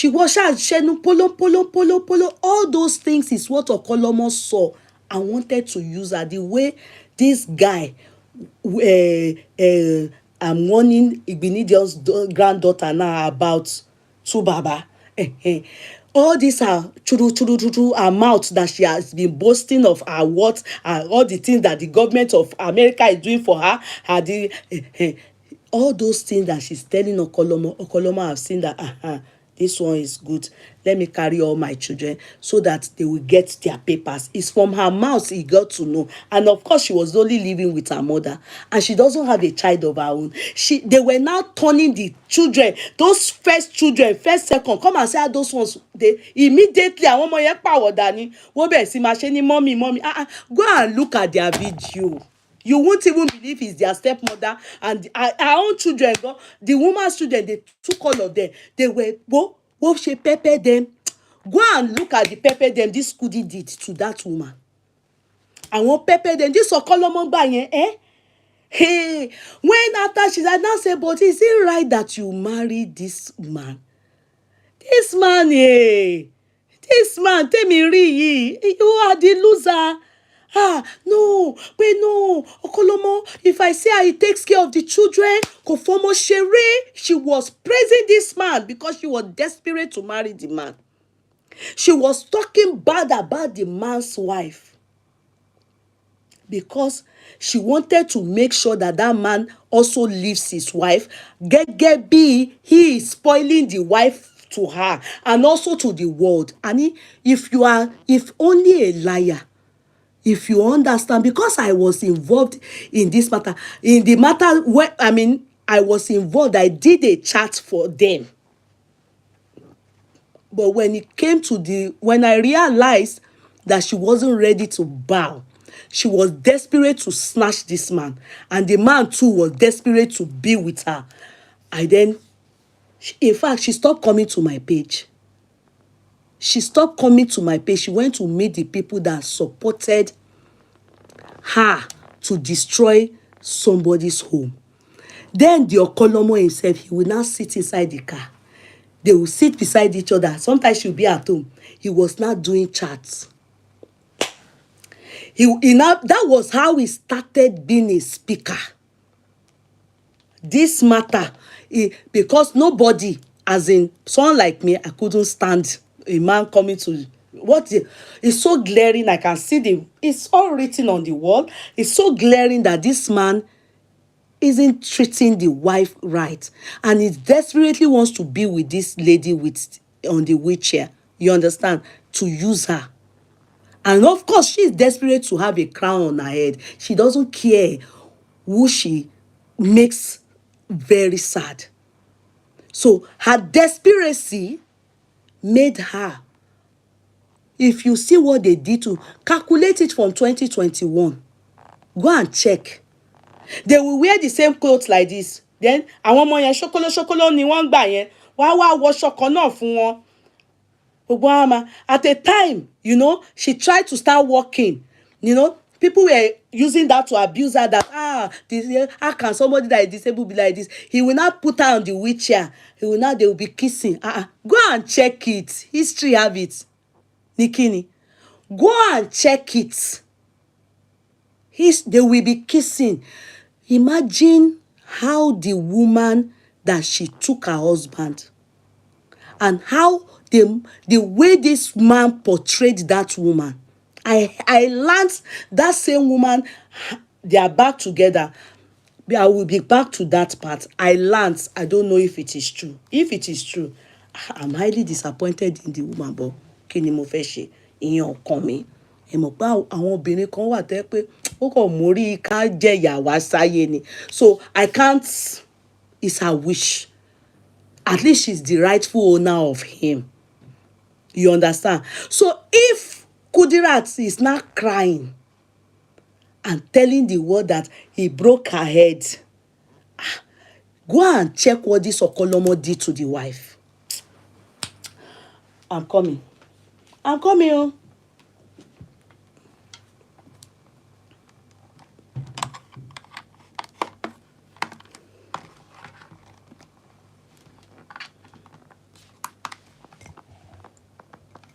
was polo. All those things is what Okanlomo saw and wanted to use her. The way this guy, I'm warning Igbinidion's granddaughter now about Tubaba. All these are churu her mouth that she has been boasting of her what all the things that the government of America is doing for her. All those things that she's telling Okanlomo have seen that this one is good. Let me carry all my children so that they will get their papers. It's from her mouth he got to know. And of course, she was only living with her mother. And she doesn't have a child of her own. They were now turning the children, those first children, first, second, come and say those ones. They immediately, mommy. Go and look at their video. You won't even believe it's their stepmother and our own children. The woman's children, they took all of them. They were, she peppered them. Go and look at the pepper them this Kudi did to that woman. I won't pepper them. This Okanlomo Hey, when after she had now said, but is it right that you marry this man? This man, tell me, you are the loser. No, but no, Okanlomo, if I see how he takes care of the children, Kofomo Shere, she was praising this man because she was desperate to marry the man. She was talking bad about the man's wife because she wanted to make sure that that man also leaves his wife. Gege bí he is spoiling the wife to her and also to the world. And if only a liar, if you understand, because I was involved in this matter, in the matter where, I was involved, I did a chat for them. But when it came to when I realized that she wasn't ready to bow, she was desperate to snatch this man, and the man too was desperate to be with her. In fact, she stopped coming to my page. She stopped coming to my page. She went to meet the people that supported her to destroy somebody's home. Then the Okanlomo himself, he will now sit inside the car. They will sit beside each other. Sometimes she'll be at home. He was not doing chats. That was how he started being a speaker. This matter, because nobody, as in someone like me, I couldn't stand a man coming to it's so glaring. I can see it's all written on the wall. It's so glaring that this man isn't treating the wife right, and he desperately wants to be with this lady on the wheelchair. You understand? To use her. And of course, she's desperate to have a crown on her head. She doesn't care who she makes very sad. So her desperacy made her, if you see what they did to calculate it from 2021, go and check. They will wear the same clothes like this. Then àwọn ọmọ yẹn ṣókóló ni wọ́n gbà yẹn. Wá wọ ṣọ̀kan náà fún wọn. At a time, she tried to start working. People were using that to abuse her, that how can somebody that is disabled be like this? He will not put her on the wheelchair. They will be kissing. Go and check it. History have it. Nikini. Go and check it. They will be kissing. Imagine how the woman that she took her husband, and how the way this man portrayed that woman. I learned that same woman, they are back together. I will be back to that part. I learned. I don't know if it is true. If it is true, I'm highly disappointed in the woman, but kí ni mo fẹ́ ṣe? Ìyẹn ọkàn mi. Ẹ mọ̀ pé àwọn obìnrin kan wà tẹ́ pé ó kàn mórí ká jẹ̀yà wá sáyé ni. So I can't, it's her wish. At least she's the rightful owner of him. You understand? So if Kudirat is not crying and telling the world that he broke her head, go and check what this Okanlomo did to the wife. I'm coming. Oh.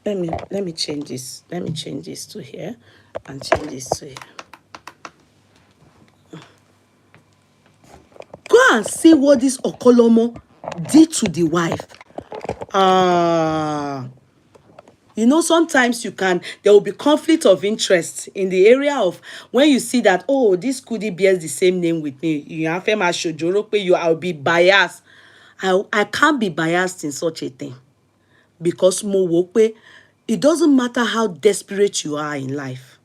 Let me change this. Let me change this to here and change this to here. Go and see what this Okanlomo did to the wife. Sometimes there will be conflict of interest in the area of when you see that, this Kudi bears the same name with me. I'll be biased. I can't be biased in such a thing. Because it doesn't matter how desperate you are in life.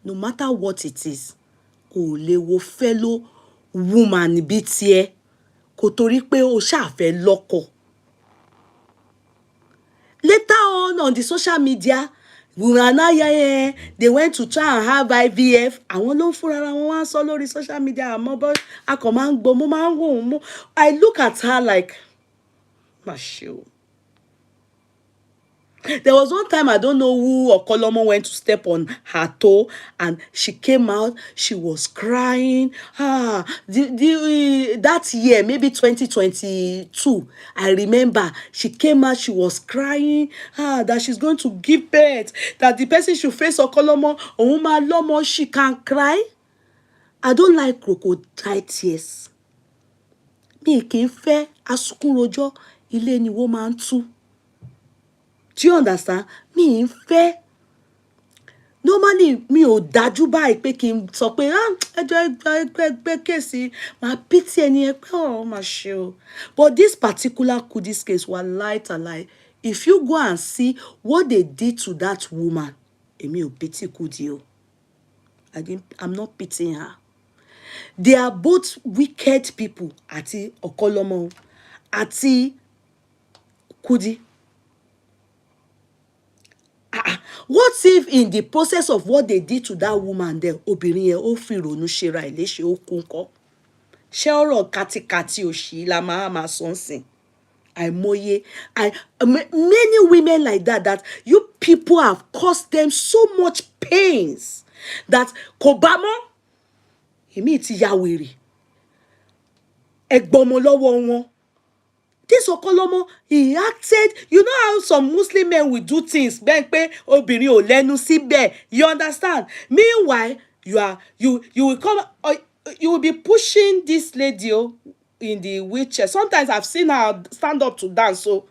No matter what it is, wo fellow woman bí tiẹ̀ kò torí pé o ṣáà fẹ́ lọ́kọ. Later on the social media, they went to try and have IVF. Àwọn ló ń fúnra wọn wá sọ lórí social media. I look at her like, Mashu. There was one time, I don't know who Okanlomo went to step on her toe, and she came out, she was crying. That year, maybe 2022, I remember she came out, she was crying, that she's going to give birth, that the person should face Okanlomo, Lomo, she can cry. I don't like crocodile tears. Mi kì í fẹ́ asúnkúnrojọ́, ilé ni wọ́n máa ń tú. Do you understand? Mi ń fẹ́. Normally, mi ò dájú báyìí pé kí n sọ pé ẹjọ́ ẹgbẹ́ kéèsì máa pity ẹni ẹ pé máa ṣe o. But this particular Kudi's case was light and light. If you go and see what they did to that woman, èmi ò pity Kudi o. I'm not pitying her. They are both wicked people, àti Okanlomo àti Kudi. What if in the process of what they did to that woman there, obìnrin yẹn ó fi ìrònú ṣe ra ẹ̀ léṣe, ó kú ńkọ́? Ṣé ọ̀rọ̀ kátikàti òṣì la máa sọ nsìn? Àìmọye, many women like that you people have caused them so much pains that kò bá mọ́. Èmi ti ya wèrè. Ẹ gbọ́mọ lọ́wọ́ wọn. This Okanlomo, he acted, you know how some Muslim men will do things, bẹ́ẹ̀ pé obìnrin ò lẹ́nu síbẹ̀. You understand? Meanwhile, you will come, you will be pushing this lady in the wheelchair. Sometimes I've seen her stand up to dance, so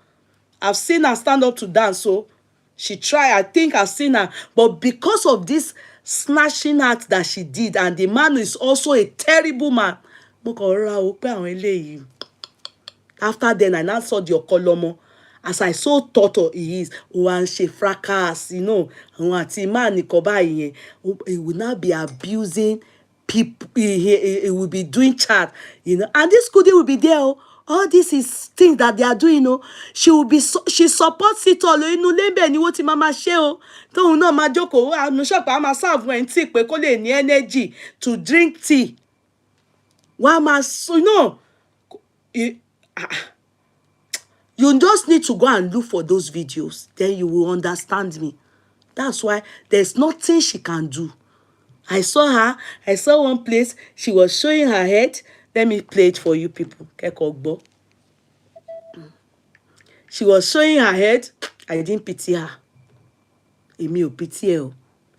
I've seen her stand up to dance, so she tried. I think I've seen her, but because of this snatching act that she did, and the man is also a terrible man. Mo kàn rọra wò pé àwọn eléyìí. After then, I now saw the Okanlomo. As I so thought he is, and she fracas, you know, he will now be abusing people. He will be doing chat, you know, and this Kudi will be there. All this is things that they are doing, you know. She will be she supports it all. You know, lebe ni what mama share. Don't know ma joko. I'm sure pa ma serve when tea pe ko le ni energy to drink tea. Why must you know? You just need to go and look for those videos. Then you will understand me. That's why there's nothing she can do. I saw her. I saw one place. She was showing her head. Let me play it for you people. She was showing her head. I didn't pity her. Èmi ò pity her.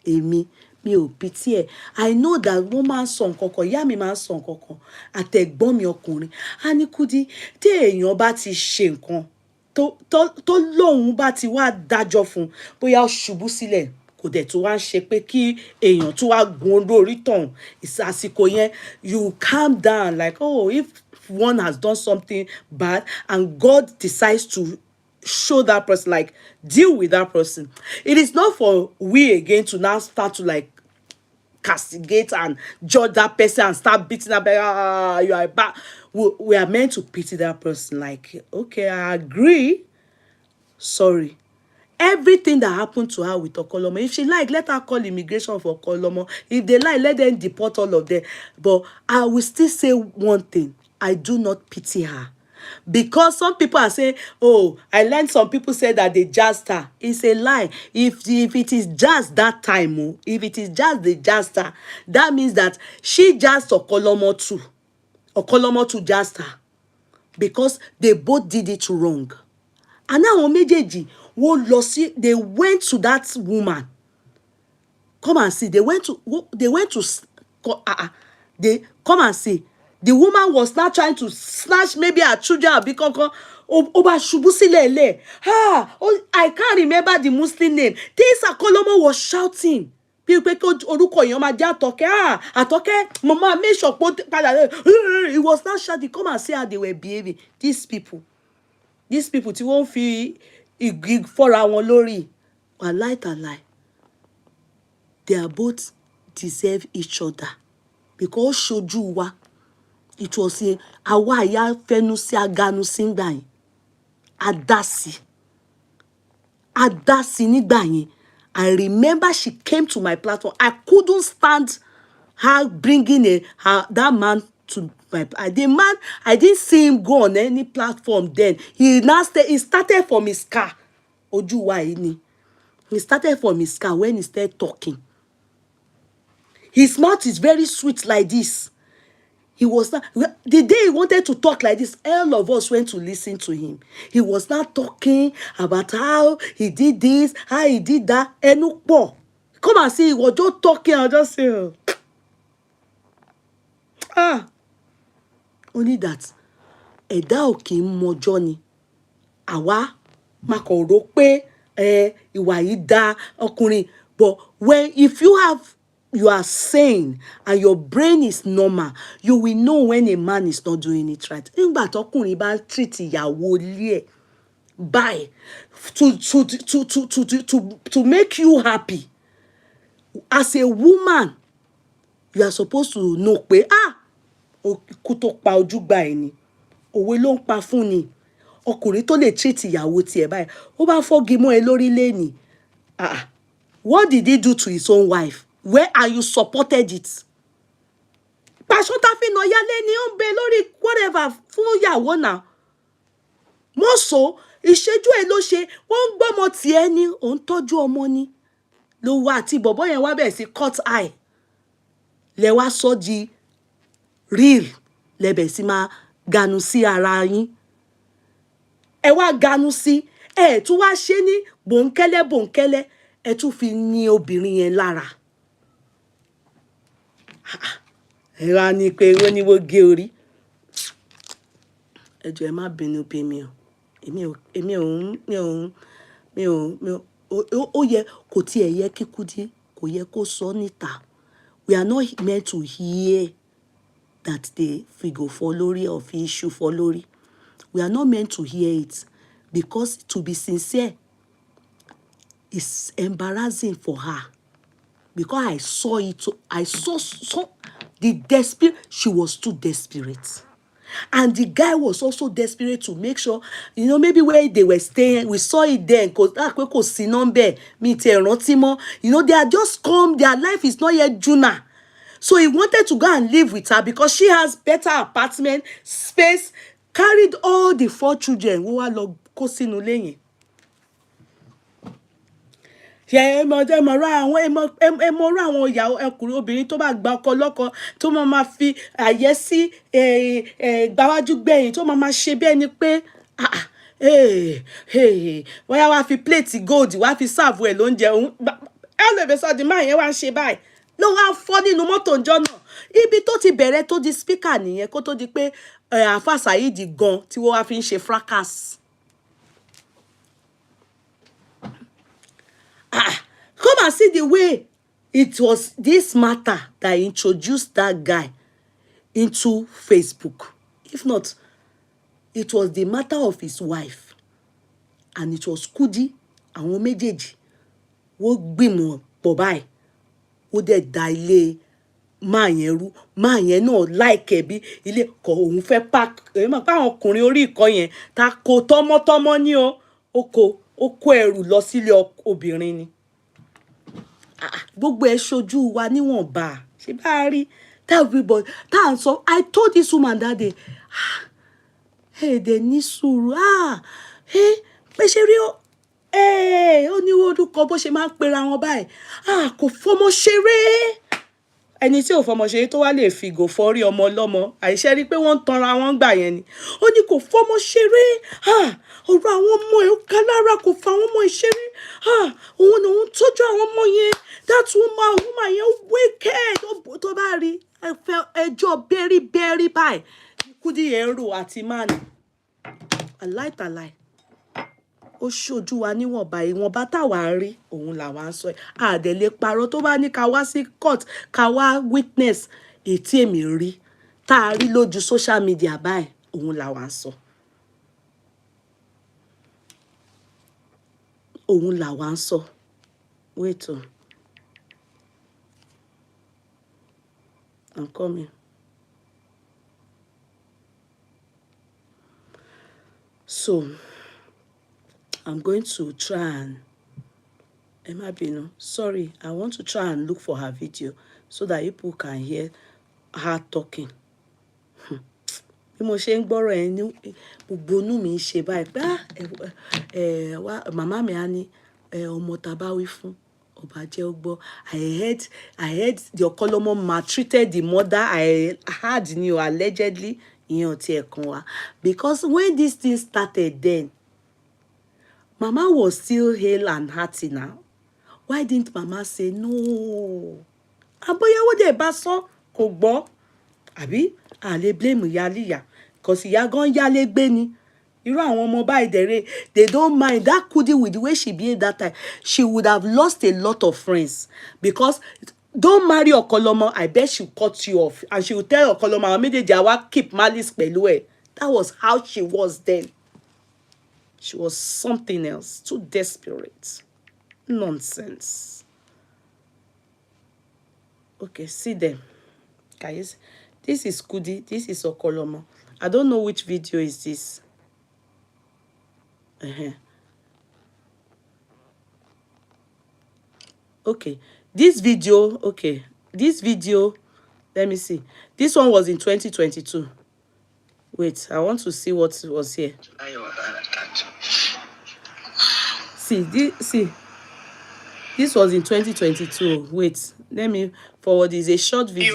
Èmi mi ò pity her. I know that woman sọ nǹkankan, ìyá mi máa ń sọ nǹkankan, àtẹ̀gbọ́n mi ọkùnrin. A ní Kudi, tí èèyàn bá ti ṣe nǹkan, tó lóhun bá ti wá dájọ́ fún, bóyá ó ṣubú sílẹ̀, kò dẹ̀ tó wá ń ṣe pé kí èèyàn tó wá gun lórí tọ̀hún. Àsìkò yẹn, you calm down like, oh, if one has done something bad and God decides to show that person, like deal with that person, it is not for we again to now start to like castigate and judge that person and start beating that person. You are bad. We are meant to pity that person, like, okay, I agree, sorry. Everything that happened to her with Okanlomo, if she like, let her call immigration for Okanlomo. If they like, let them deport all of them. But I will still say one thing: I do not pity her. Because some people are saying, oh, I learned some people say that they jazzed her. It's a lie. If it is just that time, if it is just the jazzed her, that means that she jazzed Okanlomo too. Okanlomo too jazzed her. Because they both did it wrong. And now méjèèjì wọ́n lọ sí, they went to that woman. Come and see. They went to they come and see. The woman was not trying to snatch maybe her children or be kankan. Oba ṣubú sílẹ̀. I can't remember the Muslim name. This Okanlomo was shouting. People orúkọ èèyàn máa jẹ́ Àtọ́kẹ́. Àtọ́kẹ́, mama make sure it was not shouting. Come and see how they were behaving. These people tí wọ́n fi igi fọ́ra wọn lórí. Wàláì. They are both deserve each other. Because ṣojú wa, it was a àwa ìyá fẹnu sí aganu sí nígbà yẹn. Adasi nígbà yẹn. I remember she came to my platform. I couldn't stand her bringing that man to my the man. I didn't see him go on any platform then. He started from his car. ojú wa yìí ni. He started from his car when he started talking. His mouth is very sweet like this. He was not, the day he wanted to talk like this, all of us went to listen to him. He was not talking about how he did this, how he did that. Ẹnu pọ̀. Come and see, he was just talking. I'll just say, oh. Only that. Ẹ̀dá ò kì í mọjọ́ ni. Àwa máa kàn rò pé ìwà yìí dá ọkùnrin. But if you are sane and your brain is normal, you will know when a man is not doing it right. Nígbà tọkùnrin bá treat ìyàwó ilé ẹ̀ báyìí to make you happy. As a woman, you are supposed to know pé ikú tó pa ojúgbà ẹ̀ ni. Òwe ló ń pa fún ni. Ọkùnrin tó lè treat ìyàwó tiẹ̀ báyìí, ó bá fọ́gi mọ́ ẹ lórí lẹ́ni. What did he do to his own wife? Where are you supported it? Pàṣọ tá fi nà yálé ni ó ń bẹ lórí whatever fún ìyàwó náà. Mọ́sọ̀ ìṣẹ́jú ẹ̀ ló ṣe, wọ́n ń gbọ́mọ tiẹ̀ ni, òun tọ́jú ọmọ ni. Ló wá àti bọ̀bọ́ yẹn wá bẹ̀rẹ̀ sí cut eye. Lẹ wá sọ di real. Lẹ bẹ̀rẹ̀ sí máa ganu sí ara yín. Ẹ wá ganu sí. Ẹ tún wá ṣe ní bòńkẹ́lẹ́. Ẹ tún fi ní obìnrin yẹn lára. Ẹ wá ní pé wọ́n ní wọ́n gé orí. Ẹ jọ̀ọ́ ẹ má bínú bí mi ò ó yẹ kò tiẹ̀ yẹ kí Kudi kò yẹ kó sọ níta. We are not meant to hear that they figure for lórí or fi issue for lórí. We are not meant to hear it because, to be sincere, it's embarrassing for her. Because I saw it, I saw the desperate. She was too desperate. And the guy was also desperate to make sure, maybe where they were staying, we saw it then, because they had just come, their life is not yet Juna. So he wanted to go and live with her because she has better apartment, space, carried all the 4 children who are lọ kó sínú ilé yẹn. Ẹ mọ̀ àwọn ìyàwó ọkùnrin obìnrin tó bá gba ọkọ lọ́kọ tó máa fi àyẹ́ sí gbáwájú gbẹ̀yìn tó máa ṣe bẹ́ẹ̀ ni pé wọ́n yá wá fi plate gold wá fi serve ẹ̀ lóúnjẹ òun ẹlẹ́bẹ̀ẹ́sọ di máa yẹn wá ń ṣe báyìí ló wá fọ́ nínú mọ́tò ńjọ́ náà. Ibi tó ti bẹ̀rẹ̀ tó di speaker nìyẹn kó tó di pé àfà Saheed gan tí wọ́n wá fi ń ṣe fracas. Come and see the way it was this matter that introduced that guy into Facebook. If not, it was the matter of his wife. And it was Kudi, àwọn méjèèjì. Wọ́n gbìmọ̀ pọ̀ báyìí. Ó dẹ̀ da ilé máa yẹn rú. Máa yẹn náà láìkẹ́ bí ilé kọ̀ òun fẹ́ park. Èyí mọ̀ pé àwọn ọkùnrin orí ìkọ́ yẹn ta ko tọ́mọ́tọ́mọ́ ní ó kó ẹrù lọ sílé obìnrin ni. Gbogbo ẹ ṣojú wa níwọ̀nba. Ṣé bá rí everybody tá à ń sọ. I told this woman that day, dẹ̀ ní sùúrù. Pé ṣe rí ó ní orúkọ bó ṣe máa ń pera wọn báyìí. Kò fọmọ ṣeré. Ẹni tí ò fọmọ ṣeré tó wá lè fìgò fọ́rí ọmọ ọlọ́mọ. Àìṣe rí pé wọ́n ń tanra wọn gbà yẹn ni. Ó ní kò fọmọ ṣeré. Ọ̀rọ̀ àwọn ọmọ ẹ̀ ó ká lára kò fa àwọn ọmọ ìṣeré. Òun ni òun tọ́jú àwọn ọmọ yẹn. That woman yẹn wicked. Tó bá rí ẹjọ́ bẹ́rí báyìí. Kudi yẹn rò àti máàlì. Aláìtàláì. Ó ṣojú wa níwọ̀nba ìwọ̀nba táwa rí òun làwa ń sọ ẹ̀. Àdẹ̀lé parọ́ tó bá ní ká wá sí court ká wá witness ètí èmi rí tá a rí lójú social media báyìí òun làwa ń sọ. Òun làwa ń sọ. Wait o. I'm coming. So I'm going to try and sorry, I want to try and look for her video so that people can hear her talking. bí mo ṣe ń gbọ́rọ̀ ẹ̀ ní gbogbo inú mi ń ṣe báyìí pé màmá mi á ní ọmọ tá a bá wí fún ọba jẹ́ ó gbọ́. I heard the Okanlomo maltreated the mother. I heard ni o allegedly ìyẹn ò tiẹ̀ kàn wá because when this thing started then mama was still hale and hearty now. Why didn't mama say no? Aboyawo dẹ̀ bá sọ kò gbọ́ àbí a lè blame ìyá líyà because ìyá gan yálé gbé ni. Irú àwọn ọmọ báyìí dẹ̀rẹ̀, they don't mind that Kudi with the way she behaved that time. She would have lost a lot of friends because don't marry Okanlomo, I bet she'll cut you off and she will tell Okanlomo àwọn méjèèjì àwa keep malice pẹ̀lú ẹ̀. That was how she was then. She was something else, too desperate. Nonsense. Okay, see them. Guys, this is Kudi, this is Okanlomo. I don't know which video is this. Okay, this video, let me see. This one was in 2022. Wait, I want to see what was here. See, this was in 2022. Wait, let me forward. It's a short video.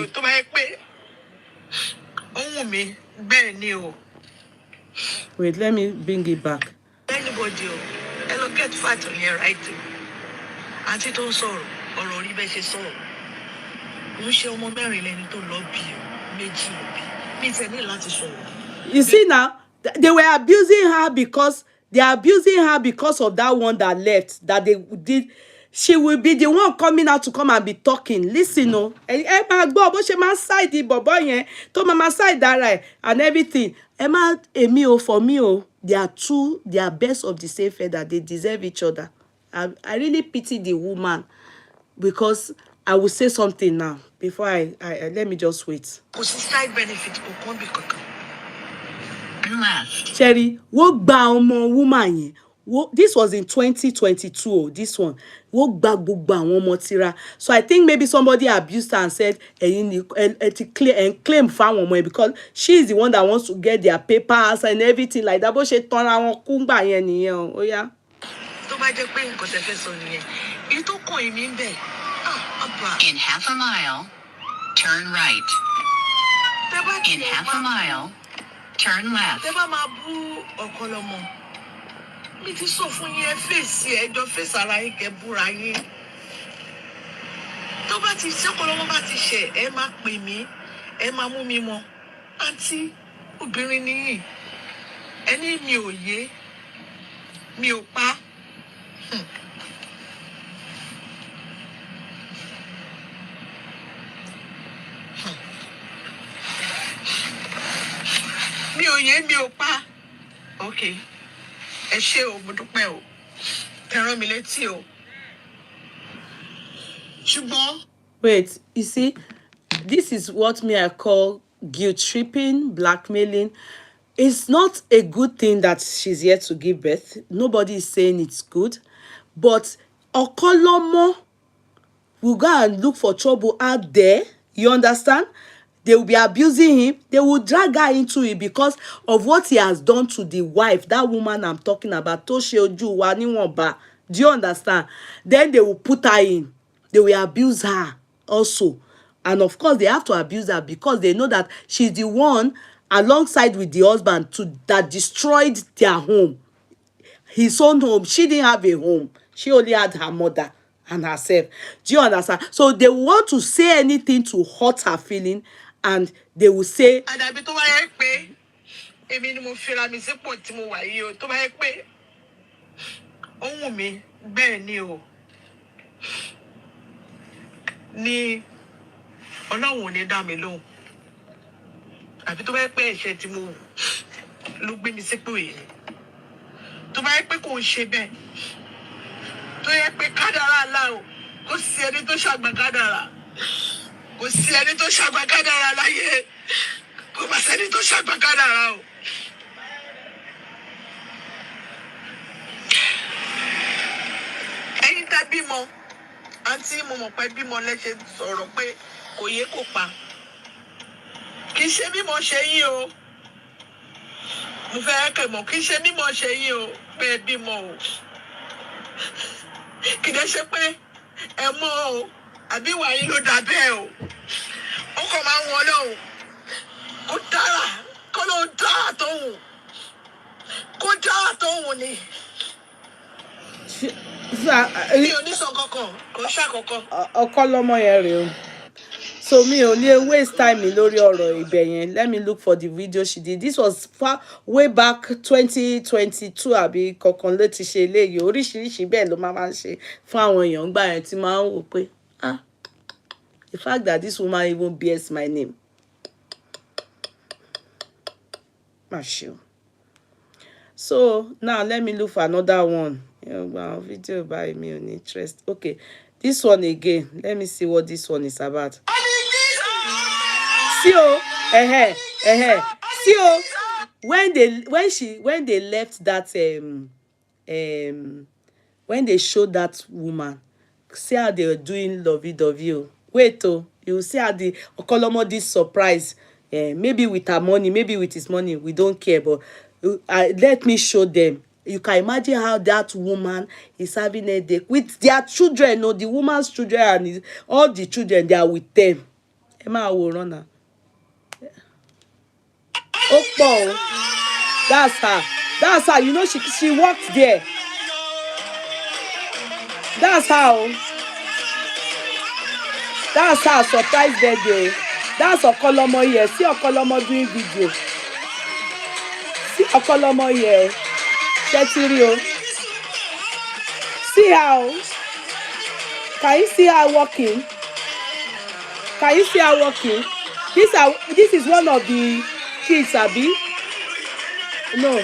Wait, let me bring it back. Anybody, hello, get fat on here, right? Auntie don't sorrow, or Oribe she sorrow. You show more Mary Lenny to love you, you see now, they were abusing her because they are abusing her because of that one that left, that they did. She will be the one coming out to come and be talking. Listen, no. Emma go, but she must side the boy, yeah. To mama side that right and everything. Emma, Emio for me, oh, they are best of the same feather. They deserve each other. I really pity the woman because I will say something now before I let me just wait. Side benefit Cherry, what bound woman yẹn? This was in 2022. Oh, this one. What bag book bound one more tira. So I think maybe somebody abused her and said, and claim found one because she is the one that wants to get their papers and everything like that. But she turn around kumba yẹn. Oh yeah. In half a mile, turn right. In half a mile, turn left. Mi ti sọ fún yín fèsì ẹjọ́ fèsì ara yín kẹ́ búra yín. Tó bá ti ṣe Okanlomo bá ti ṣe ẹ máa pè mí, ẹ máa mú mi mọ́. Àǹtí obìnrin nìyí. Ẹni mi ò yé, mi ò pa. Mi ò yé, mi ò pa. Okay. Ẹ ṣé o, mo dúpẹ́ o. Ẹ rán mi létí o. Ṣùgbọ́n. Wait, you see, this is what I call guilt tripping, blackmailing. It's not a good thing that she's yet to give birth. Nobody is saying it's good. But Okanlomo will go and look for trouble out there. You understand? They will be abusing him. They will drag her into it because of what he has done to the wife, that woman I'm talking about. Do you understand? Then they will put her in. They will abuse her also. And of course, they have to abuse her because they know that she's the one, alongside with the husband, that destroyed their home. His own home. She didn't have a home. She only had her mother and herself. Do you understand? So they want to say anything to hurt her feeling. And they will say, ni Ọlọ́run ò ní dá mi lóhùn. Àbí tó bá yẹ pé ẹ̀ṣẹ̀ tí mo ló gbé mi sípò yìí. Tó bá yẹ pé kò ń ṣe bẹ́ẹ̀. Tó yẹ pé kádàrá Allah o, kò sí ẹni tó ṣàgbà kádàrá. Kò sí ẹni tó ṣàgbà kádàrá láyé. Kò má sẹ́ni tó ṣàgbà kádàrá o. Ẹ̀yin tá bímọ. Àǹtí mo mọ̀ pé bímọ lẹ́sẹ̀ sọ̀rọ̀ pé kò yé kò pa. Kì í ṣe bí mo ṣe yín o. Mo fẹ́ kẹ́ mọ̀ kí ṣe mímọ̀ ṣe yín o, bẹ́ẹ̀ bímọ o. Kì í ṣe pé ẹ mọ̀ o, àbí ìwà yín ló dà bẹ́ẹ̀ o. Ó kàn máa ń wọlé o. Kó dára, kó ló dára tó wù. Kó dára tó wù ni. Mi ò ní sọ kankan, kò ṣàkọ́kọ́. Okanlomo yẹn rèé o. So me only waste time in lórí ọ̀rọ̀ ibẹ̀ yẹn. Let me look for the video she did. This was far way back 2022 àbí kankan ló ti ṣe eléyìí. Oríṣiríṣi bẹ́ẹ̀ ló máa ń ṣe fún àwọn èèyàn gbà yẹn tí máa ń wò pé the fact that this woman even bears my name. Mashu. So now let me look for another one. Video by me on interest. Okay, this one again. Let me see what this one is about. See see when they left that when they showed that woman, see how they were doing lovey-dovey. Wait, you see how the Okanlomo did surprise. Maybe with her money, maybe with his money, we don't care, but let me show them. You can imagine how that woman is having a day with their children. No, the woman's children and all the children, they are with them. Emma will run her. Oh, that's her. That's her. You know, she worked there. That's how. That's her surprise birthday. That's Okanlomo here. See Okanlomo doing video. See Okanlomo here. See how? Can you see her walking? Can you see her walking? This is one of the kids, Abi. No.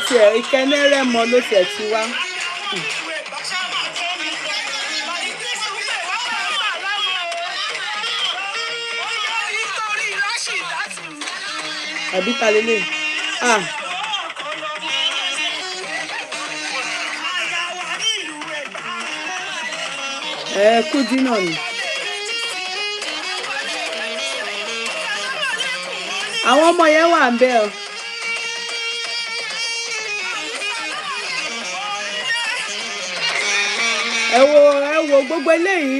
See, Ikenere mo ló ṣe ti wá. Àbí ta lélẹ̀. Kudi náà ni. Àwọn ọmọ yẹn wà ń bẹ̀ o. Ẹ wo gbogbo eléyìí.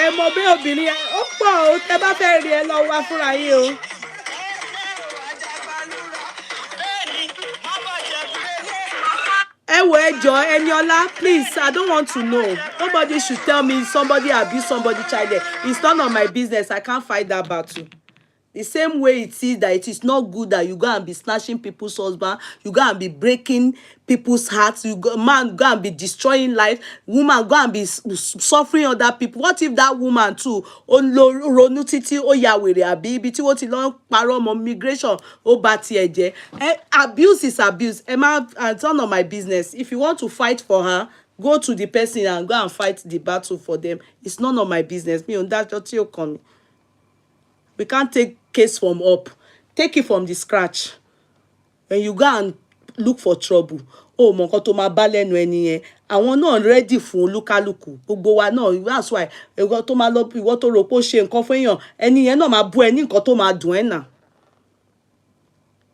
Ẹ mọ̀ bí obìnrin ó pọ̀ o, tẹ́ bá fẹ́ rí ẹ lọ wá fúnra yín o. Eniola, please, I don't want to know. Nobody should tell me somebody abuse somebody child. It's none of my business. I can't fight that battle. The same way it is that it is not good that you go and be snatching people's husband, you go and be breaking people's hearts, man go and be destroying life, woman go and be suffering other people. What if that woman too, ronú títí ó ya wèrè àbí ibi tí wọ́n ti lọ parọ́ mọ́ migration ó bá tiẹ̀ jẹ́. Abuse is abuse. It's none of my business. If you want to fight for her, go to the person and go and fight the battle for them. It's none of my business. Me on that just you come. We can't take case from up. Take it from the scratch. When you go and look for trouble. Oh, mo nǹkan tó máa bá lẹ́nu ẹni yẹn. Àwọn náà ready fún olúkálùkù. Gbogbo wa náà, that's why. Ìwọ tó máa lọ, ìwọ tó rò pé ó ṣe nǹkan fún èèyàn. Ẹni yẹn náà máa bú ẹ ní nǹkan tó máa dùn ẹ́ nà.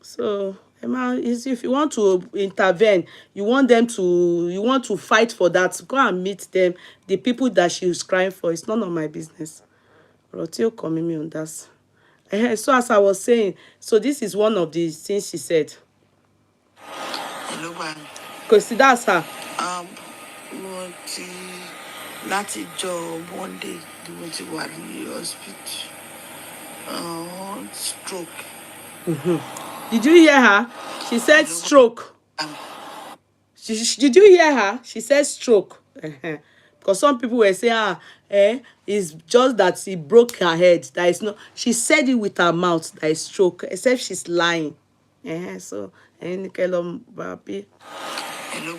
So, if you want to intervene, you want to fight for that, go and meet them. The people that she is crying for, it's none of my business. Rotio coming me on that. So as I was saying, so this is one of the things she said. Hello, because that's her. Láti jọ Monday, mo ti wà ní hospital. Stroke. Did you hear her? She said stroke. Did you hear her? She said stroke. Because some people were saying, it's just that he broke her head. That is not. She said it with her mouth. That is stroke. Except she's lying. So, hello, baby. Hello,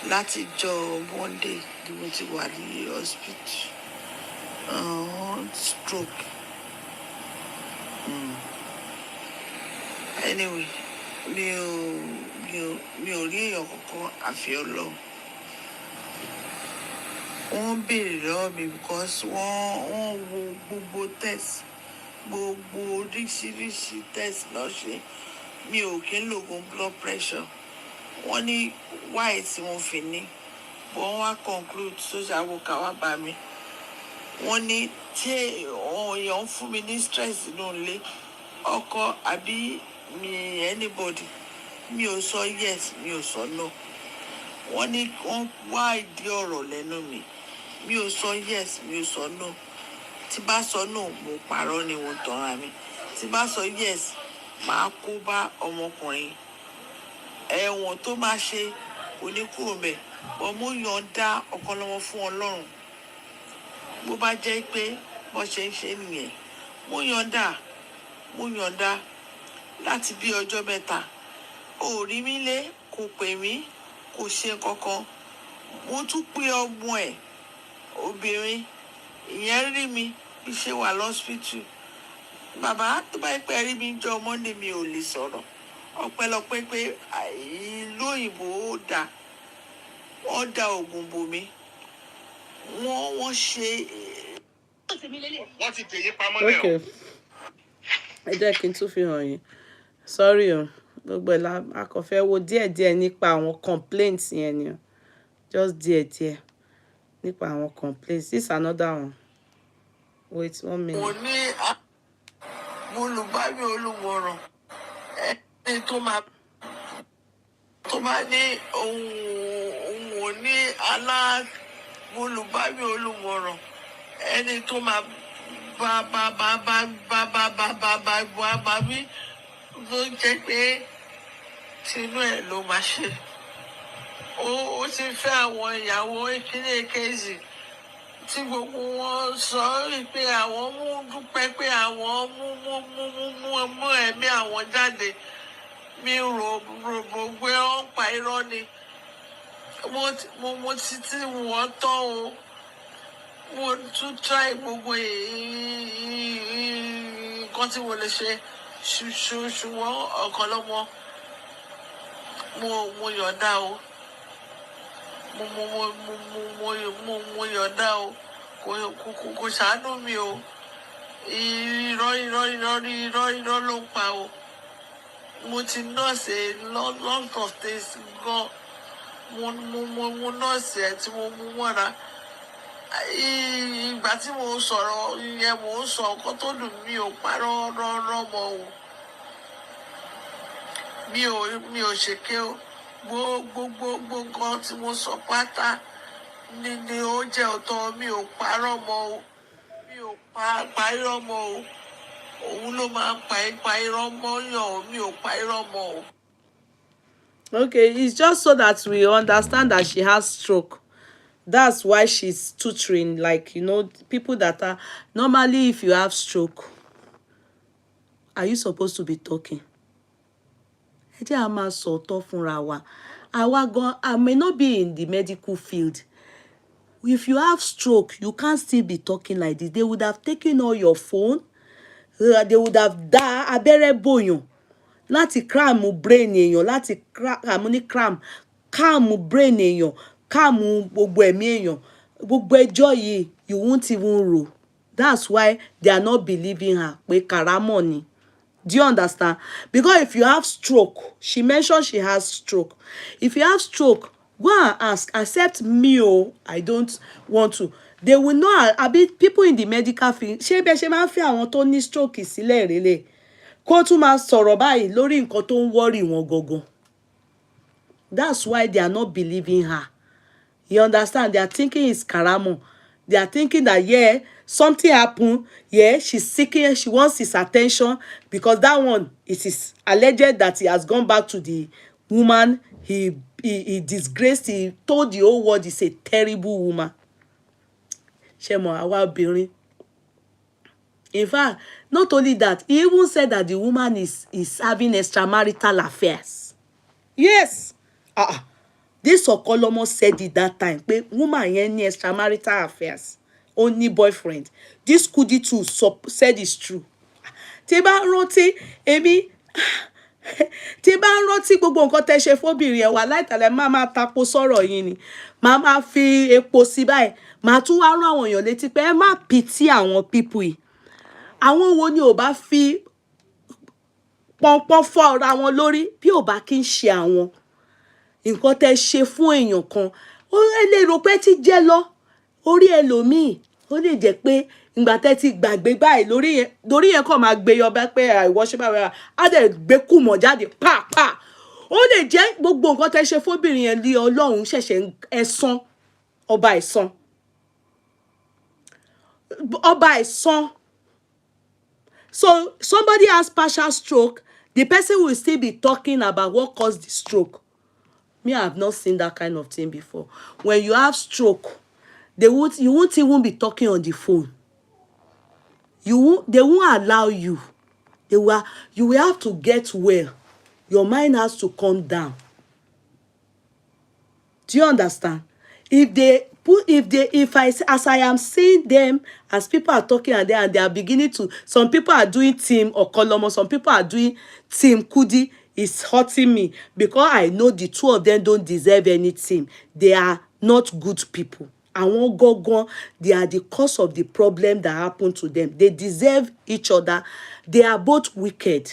láti jọ Monday, mo ti wà ní hospital. Stroke. Anyway, mi ò rí èèyàn kankan àfi Ọlọ́run. wọ́n béèrè lọ́wọ́ mi because wọ́n wo gbogbo test gbogbo oríṣiríṣi test lọ ṣe mi ò kí ń lògùn blood pressure wọ́n ní why tí mo fi ní wọ́n wá conclude social worker wá bá mi wọ́n ní tí èèyàn ń fún mi ní stress inú ilé ọkọ àbí mi anybody mi ò sọ yes mi ò sọ no wọ́n ní wọ́n wá ìdí ọ̀rọ̀ lẹ́nu mi mi ò sọ yes mi ò sọ no tí bá sọ no mo parọ́ ni wọ́n tọ́ra mi tí bá sọ yes màá kó bá ọmọkùnrin ẹ̀wọ̀n tó máa ṣe kò ní kúrò mẹ́ bọ́ mo yọ̀ǹda Ọ̀kanlọ́mọ fún Ọlọ́run bó bá jẹ́ pé bọ́ ṣe ń ṣe nìyẹn mo yọ̀ǹda láti bí ọjọ́ mẹ́ta ò rí mi lé kò pè mí kò ṣe kankan mo tún pé ọmọ ẹ̀ obìnrin ìyẹn rí mi bí ṣe wà lọ́sítù bàbá tó bá pẹ́ rí mi jọ Monday mi ò lè sọ̀rọ̀ ọpẹ́lọpẹ́ pé ìlú òyìnbó ó dà wọ́n da oògùn bò mí wọ́n ṣe. wọ́n ti dèyí pamọ́ náà. Okay, ẹ jẹ́ kí n tún fi hàn yín sorry o gbogbo ẹ̀ la akọ̀fẹ́ wo díẹ̀díẹ̀ nípa àwọn complaints yẹn ni o just díẹ̀díẹ̀ nípa àwọn complaints. This is another one. Wait 1 minute. mo ní olùbáwí olùmọ̀ràn ẹni tó máa ní òun ò ní olùbáwí olùmọ̀ràn ẹni tó máa bá mi ló jẹ́ pé tinú ẹ̀ ló máa ṣe ó ti fẹ́ àwọn ìyàwó ìpínlẹ̀ kejì tí gbogbo wọn sọ pé àwọn mú dúpẹ́ pé àwọn mú ẹ̀mí àwọn jáde mi rò pé ó ń pa irọ́ ni mo ti tí wọ́n tán o mo tún try gbogbo nǹkan tí mo lè ṣe ṣùgbọ́n Ọ̀kanlọ́mọ mo yọ̀ǹda o mo yọ̀ǹda o kò ṣàánú mi o irọ́ ló ń pa o mo ti nọ́ọ̀sì long of days gan mo nọ́ọ̀sì ẹ̀ tí mo mú mọ́ra ìgbà tí mo sọ̀rọ̀ yẹn mo ń sọ nǹkan tó dùn mí ò parọ́ rọ́rọ́ mọ́ o mi ò ṣèké o gbogbo nǹkan tí mo sọ pátá ni ó jẹ́ ọ̀tọ̀ mi ò parọ́ mọ́ o mi ò pa irọ́ mọ́ o òun ló máa ń pa irọ́ mọ́ yàn o mi ò pa irọ́ mọ́ o. Okay, it's just so that we understand that she has stroke. That's why she's tutoring, like, you know, people that are normally, if you have stroke, are you supposed to be talking? I may not be in the medical field. If you have stroke, you can't still be talking like this. They would have taken all your phone. They would have da abẹ́rẹ́ bòyàn láti cram brain èèyàn, láti cram brain èèyàn, calm gbogbo ẹ̀mí èèyàn, gbogbo ẹjọ́ yìí you won't even roll. That's why they are not believing her pé karamo ni. Do you understand? Because if you have stroke, she mentioned she has stroke. If you have stroke, go and ask, accept me, oh, I don't want to. They will know, people in the medical field, ṣé bẹ́ẹ̀ ṣe máa ń fi àwọn tó ní stroke sílẹ̀ rélé. Kó tún máa sọ̀rọ̀ báyìí lórí nǹkan tó ń worry wọn gangan. That's why they are not believing her. You understand? They are thinking it's karamo. They are thinking that, yeah, something happened. Yeah, she's seeking, she wants his attention because that one, it is alleged that he has gone back to the woman. He disgraced, he told the whole world he's a terrible woman. Shemo, àwa obìnrin. In fact, not only that, he even said that the woman is having extramarital affairs. Yes. This Okanlomo said it that time. Pé woman yẹn ní extramarital affairs. Only boyfriend. This Kudi too said it's true. Tí bá rántí, èmi tí bá ń rántí gbogbo nǹkan tẹ́ ṣe fóbìnrin ẹ̀ wà láìtàlẹ̀ máa tapo sọ̀rọ̀ yín ni máa fi epo sí báyìí máa tún wá rán àwọn èèyàn létí pé ẹ má pìtì àwọn pípù yìí àwọn wo ni ò bá fi pọ́npọ́n fọ́ ọ̀rọ̀ àwọn lórí bí ò bá kí ń ṣe àwọn nǹkan tẹ́ ṣe fún èèyàn kan ó lè rò pé tí jẹ́ lọ orí ẹlòmíì ó lè jẹ́ pé ìgbà tẹ́ ti gbàgbé báyìí lórí yẹn kàn máa gbé yọ bá pé àìwọ́ṣẹ́ báyìí á dẹ̀ gbé kùmọ̀ jáde pàápàá ó lè jẹ́ gbogbo nǹkan tẹ́ ṣe fóbìnrin yẹn lé ọlọ́run ṣẹ̀ṣẹ̀ ẹ̀san ọba ẹ̀san so somebody has partial stroke the person will still be talking about what caused the stroke. Me, I have not seen that kind of thing before. When you have stroke, you won't even be talking on the phone. They won't allow you. You will have to get well. Your mind has to calm down. Do you understand? As I am seeing them, as people are talking and they are beginning to, some people are doing team Okanlomo, some people are doing team Kudi. It's hurting me because I know the two of them don't deserve anything. They are not good people. Àwọn gangan, they are the cause of the problem that happened to them. They deserve each other. They are both wicked.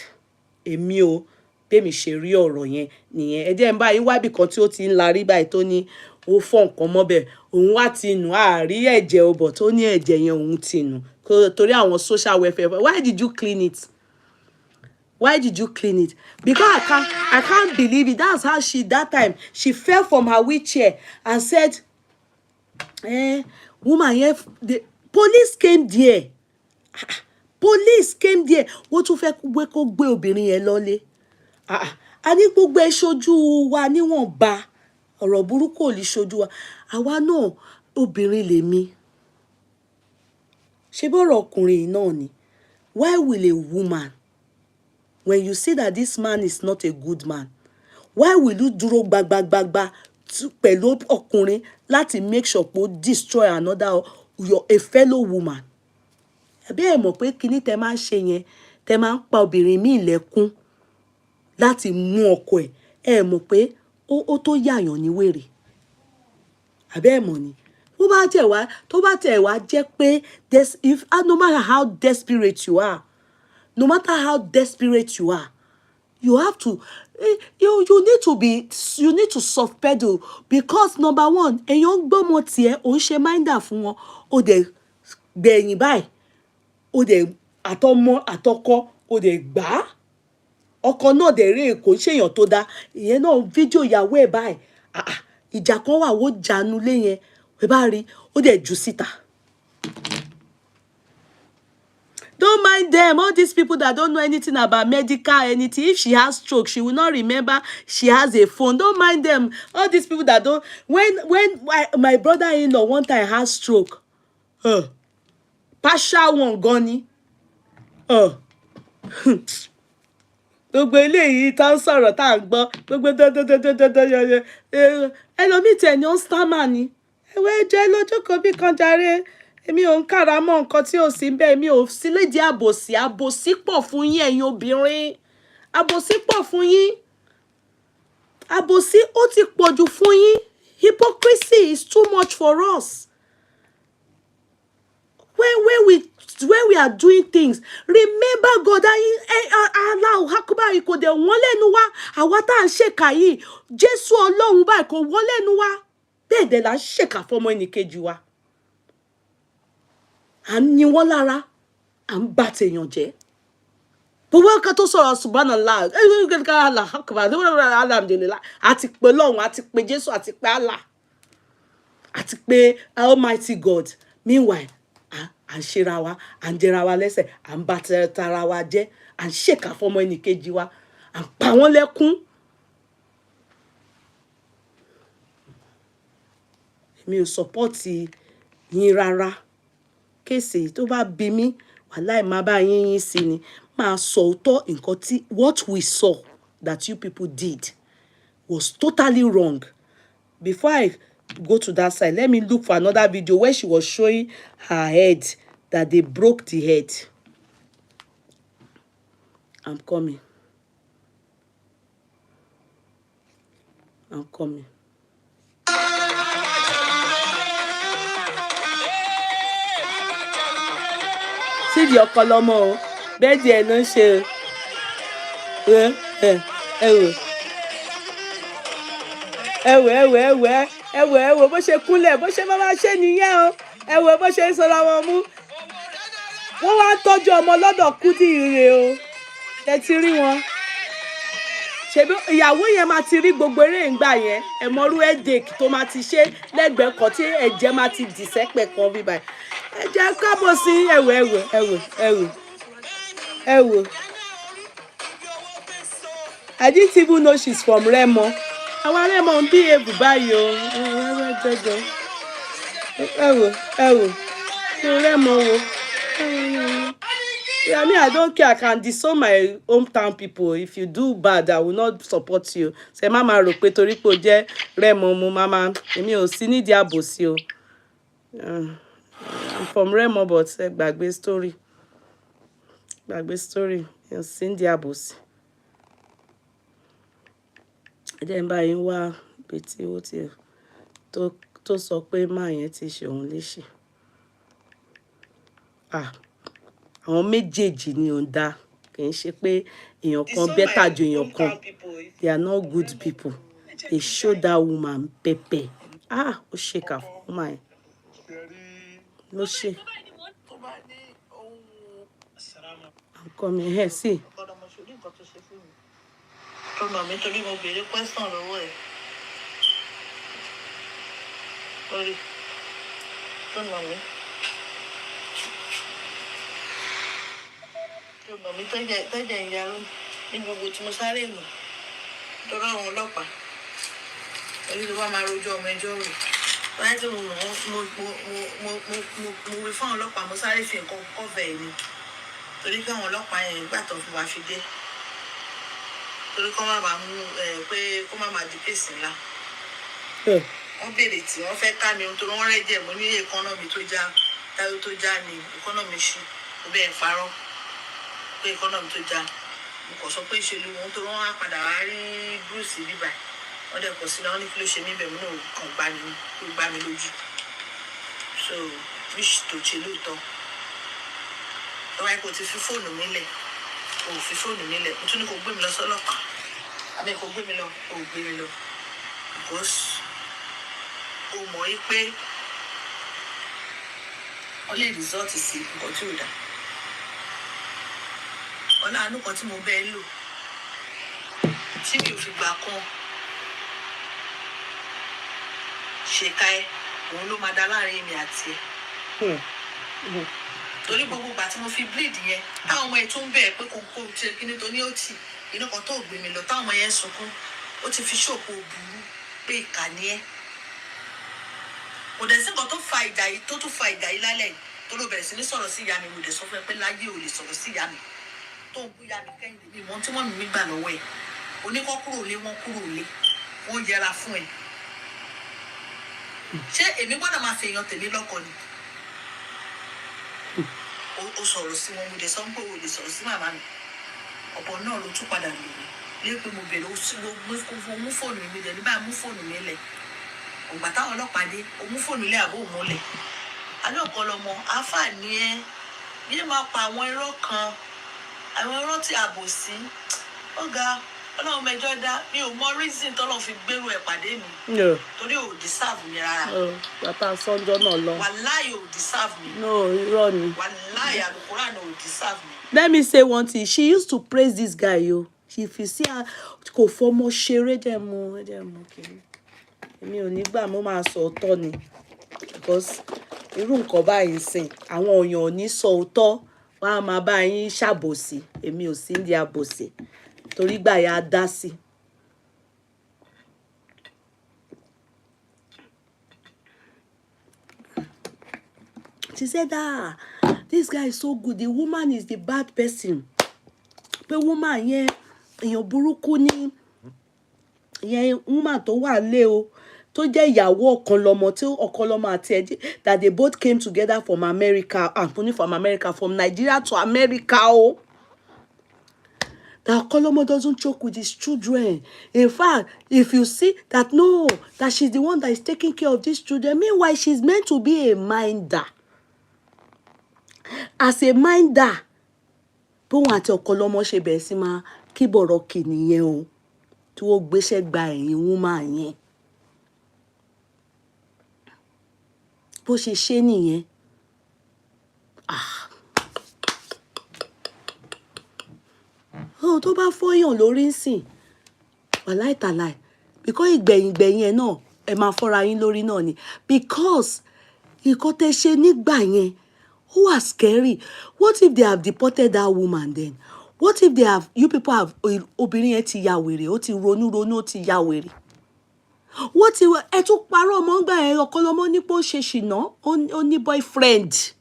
Èmi o, bẹ́ẹ̀ mi ṣe rí ọ̀rọ̀ yẹn nìyẹn. Ẹ jẹ́ n bá yín wá bí kan tí ó ti ń larí báyìí tó ní ó fọ́ nǹkan mọ́bẹ̀. Òun wá ti nù àárí ẹ̀jẹ̀ ọbọ̀ tó ní ẹ̀jẹ̀ yẹn òun ti nù. Torí àwọn social welfare. Why did you clean it? Why did you clean it? Because I can't believe it. That's how that time, she fell from her wheelchair and said, woman, the police came there. Police came there. Wọ́n tún fẹ́ gbé kó gbé obìnrin yẹn lọ́lé. A ní gbogbo ẹ ṣojú wa níwọ̀nba. Ọ̀rọ̀ burúkú ò lè ṣojú wa. Àwa náà obìnrin lèmi. Ṣé bọ́rọ̀ ọkùnrin náà ni? Why will a woman, when you see that this man is not a good man, why will you dúró gbagbagba pẹ̀lú ọkùnrin láti make sure pé ó destroy a fellow woman? Ẹbí ẹ mọ̀ pé kíní tẹ máa ń ṣe yẹn, tẹ máa ń pa obìnrin míì lẹ́kún láti mú ọkọ ẹ̀. Ẹ mọ̀ pé ó tó yàyàn ní wèrè. Àbí ẹ mọ̀ ni. Tó bá tẹ̀ wá jẹ́ pé no matter how desperate you are, no matter how desperate you are, you have to, you need to soft pedal because number one, èèyàn gbọ́mọ tiẹ̀, ó ń ṣe minder fún wọn, ó dẹ̀ gbẹ̀yìn báyìí, ó dẹ̀ àtọmọ àtọkọ, ó dẹ̀ gbà á. Ọkọ náà dẹ̀ rí èkó ṣèyàn tó dá. Ìyẹn náà fídíò ìyàwó ẹ̀ báyìí. Ìjà kan wà ó jánu lé yẹn. Ẹ bá rí, ó dẹ̀ jù síta. Don't mind them, all these people that don't know anything about medical anything. If she has stroke, she will not remember she has a phone. Don't mind them. All these people that don't. When my brother-in-law one time has stroke, partial one gone. Gbogbo eléyìí tá ń sọ̀rọ̀ tá ń gbọ́ gbogbo ẹlòmíì tẹ̀ ni ó ń stammer ni. Ẹ̀wẹ̀ jẹ́ lójú kan bí kan jàre. Èmi ò ń kára mọ́ nǹkan tí ò sí bẹ́ẹ̀. Èmi ò sí lédi àbòsí. Àbòsí pọ̀ fún yín ẹ̀yin obìnrin. Àbòsí pọ̀ fún yín. Àbòsí ó ti pọ̀jù fún yín. Hypocrisy is too much for us. When we are doing things, remember God. Allah Akbar kò dẹ̀ wọ́n lẹ́nu wá. Àwa tá à ń ṣèkà yìí, Jésù Ọlọ́run báyìí kò wọ́n lẹ́nu wá. Bẹ́ẹ̀ dẹ̀ là ń ṣèkà fọmọ ẹnìkejì wa. À ń ní wọ́n lára, à ń bá tèèyàn jẹ́. Gbogbo nǹkan tó sọ̀rọ̀ subhanallah, Allah Akbar, alhamdulillah, àti pé Ọlọ́run, àti pé Jésù, àti pé Allah, àti pé Almighty God. Meanwhile, à ń ṣera wa, à ń jẹra wa lẹ́sẹ̀, à ń bá tara wa jẹ́, à ń ṣèkà fọmọ ẹnìkejì wa, à ń pa wọ́n lẹ́kún. Èmi ò support yín rárá. Kéèsì tó bá bí mi, wàláì má bá yín sí ni. Máa sọ òótọ́ nǹkan tí what we saw that you people did was totally wrong. Before I go to that side, let me look for another video where she was showing her head, that they broke the head. I'm coming. I'm coming. See the Okanlomo, bẹ́ẹ̀dì ẹ̀ ló ń ṣe ẹwò bó ṣe kúnlẹ̀ bó ṣe máa ṣe nìyẹn o ẹwò bó ṣe ń sọra wọn mú wọ́n wá ń tọ́jú ọmọ lọ́dọ̀ Kudi ire o ẹ ti rí wọn ṣebí ìyàwó yẹn máa ti rí gbogbo eré ìgbà yẹn ẹ̀mọ́rú headache tó máa ti ṣe lẹ́gbẹ̀ẹ́ kan tí ẹ̀jẹ̀ máa ti dì sẹ́pẹ̀ kan bí báyìí ẹ̀jẹ̀ káàbọ̀ sí ẹ̀wò. I didn't even know she's from Remo. Àwọn Remo ń behave báyìí o. Remo wo. I mean, I don't care. I can disown my hometown people. If you do bad, I will not support you. Say, Mama, rò pé torí pé ó jẹ́ Remo mu, Mama. Èmi ò sí nídìí àbòsí o. I'm from Remo, but gbàgbé story. Gbàgbé story. Mi ò sí nídìí àbòsí. Ẹjẹ́ ń bá yín wá bètí ó ti tó sọ pé máa yẹn ti ṣe òun léṣe. Àwọn méjèèjì ni ò ń dá kì í ṣe pé èèyàn kan bẹ́tà ju èèyàn kan. They are not good people. They show that woman pepper. Ó ṣe kà fún woman yẹn. Ló ṣe. I'm coming here, see. Mi torí mo béèrè question lọ́wọ́ ẹ̀. Orí tó nà mí. Tó nà mí tẹ́jẹ̀ ìyarú ní gbogbo tí mo sáré nù. Tọ́rọ àwọn ọlọ́pàá. Orí ló bá máa rojọ́ ọmọ ẹjọ́ rẹ̀. Báyìí tí mo wí fún àwọn ọlọ́pàá mo sáré fi nǹkan kọ́fẹ̀ ni. Torí pé àwọn ọlọ́pàá yẹn gbàtọ̀ fún wa fi dé. Torí kọ́ máa bàa mú pé kó má máa di kéèsì ńlá. Wọ́n béèrè tí wọ́n fẹ́ ká mi nítorí wọ́n rẹ́jẹ̀ mo ní ẹkọ́nọ́mì tó já táyọ̀ tó já ní ẹkọ́nọ́mì ṣù ó bẹ́ẹ̀ parọ́ pé ẹkọ́nọ́mì tó já mo kàn sọ pé ìṣèlú wọn tó wọ́n á padà wá rí Bruce bíbà wọ́n dẹ̀ pọ̀ sílẹ̀ wọ́n ní kí ló ṣe mí bẹ̀ mí náà kàn gbá mi lójú so wish tó ṣe lóòótọ́ lọ́wọ́ ẹ̀ kò ti fi fóònù mi lẹ̀ kò fi fóònù mi lẹ̀ mo tún ní kò gbé mi lọ sọ́lọ́pàá àbí kò gbé mi lọ kò gbé mi lọ because o mọ̀ yí pé wọ́n lè rìsọ́ọ̀tì sí nǹkan tí ò dá ọ̀nà àánú kan tí mo bẹ́ẹ̀ lò tí mi ò fi gbà kan ṣèkà ẹ òun ló máa dá láàrin mi àti ẹ torí gbogbo ìgbà tí mo fi bleed yẹn táwọn ọmọ ẹ tó ń bẹ̀ pé kò ṣe kíní tó ní ó tì inú kan tó gbé mi lọ táwọn ọmọ yẹn sunkún ó ti fi ṣòpò burú pé ìkà ni ẹ kò dẹ̀ sí nǹkan tó fa ìjà yìí tó tún fa ìjà yìí lálẹ́ yìí tó ló bẹ̀rẹ̀ sí ní sọ̀rọ̀ sí ìyá mi mo dẹ̀ sọ fún ẹ pé láyé ò lè sọ̀rọ̀ sí ìyá mi tó ń bú ìyá mi kẹ́hìndé mi ìwọ̀n tí wọ́n mi gbà lọ́wọ́ ẹ̀ oníkọ́ kúrò lé wọ́n yẹra fún ẹ ṣé èmi gbọ́dọ̀ máa fi èèyàn tèmi lọ́kọ ni ó sọ̀rọ̀ sí wọn mo dẹ̀ sọ pé o lè sọ̀rọ̀ sí màmá mi ọ̀pọ̀ náà ló tún padà lò mí lé pé mo bẹ̀rẹ̀ ó mú fóònù mi dẹ̀ nígbà mú fóònù mi lẹ̀ ògbà táwọn ọlọ́pàá dé ó mú fóònù lé àbó òmúlẹ̀ alẹ́ Ọ̀kanlọ́mọ àǹfààní ẹ bí ẹ máa pa àwọn irọ́ kan àwọn irọ́ tí a bò sí ó ga ọlọ́run mẹjọ dá mi ò mọ reason tọ́lọ́ fi gbérù ẹ̀ pàdé mi torí ò deserve mi rárá bàtà sọ́njọ́ náà lọ wàláì ò deserve mi no irọ́ ni wàláì àlùkùránì ò deserve mi. Let me say one thing she used to praise this guy yo if you see her kò fọmọ ṣeré dẹ̀ mú kiri èmi ò ní gbà mo máa sọ ọ̀tọ̀ ni because irú nǹkan báyìí sìn àwọn èèyàn ò ní sọ òótọ́ wọ́n á máa bá yín ṣàbòsí èmi ò sí ní àbòsí torí gbà yà á dá sí. She said this guy is so good the woman is the bad person pé woman yẹn èèyàn burúkú ní yẹn woman tó wà lé o tó jẹ́ ìyàwó Ọ̀kanlọ́mọ tí Ọ̀kanlọ́mọ àti ẹ̀ that they both came together from America only from America from Nigeria to America o that Okanlomo doesn't joke with his children. In fact, if you see that, no, that she's the one that is taking care of these children, meanwhile, she's meant to be a minder. As a minder, bóun àti Okanlomo ṣe bẹ̀rẹ̀ sí máa kíbọ̀rọ̀ kì nìyẹn o, tí wọ́n gbéṣẹ́ gba ẹ̀yìn woman yẹn. Bó ṣe ṣe nìyẹn. Tó bá fọyàn lórí ńsìn, wàláì tàláì, because ìgbẹ̀yìn ẹ̀ náà ẹ máa fọ́ra yín lórí náà ni, because nǹkan tẹ́ ṣe nígbà yẹn ó wà scary. What if they have deported that woman then? What if they have, you people have, obìnrin yẹn ti ya wèrè, ó ti ronú ó ti ya wèrè. What if ẹ tún parọ́ ọmọ ńgbà yẹn, Okanlomo ní pé ó ṣe ṣìnà, ó ní boyfriend.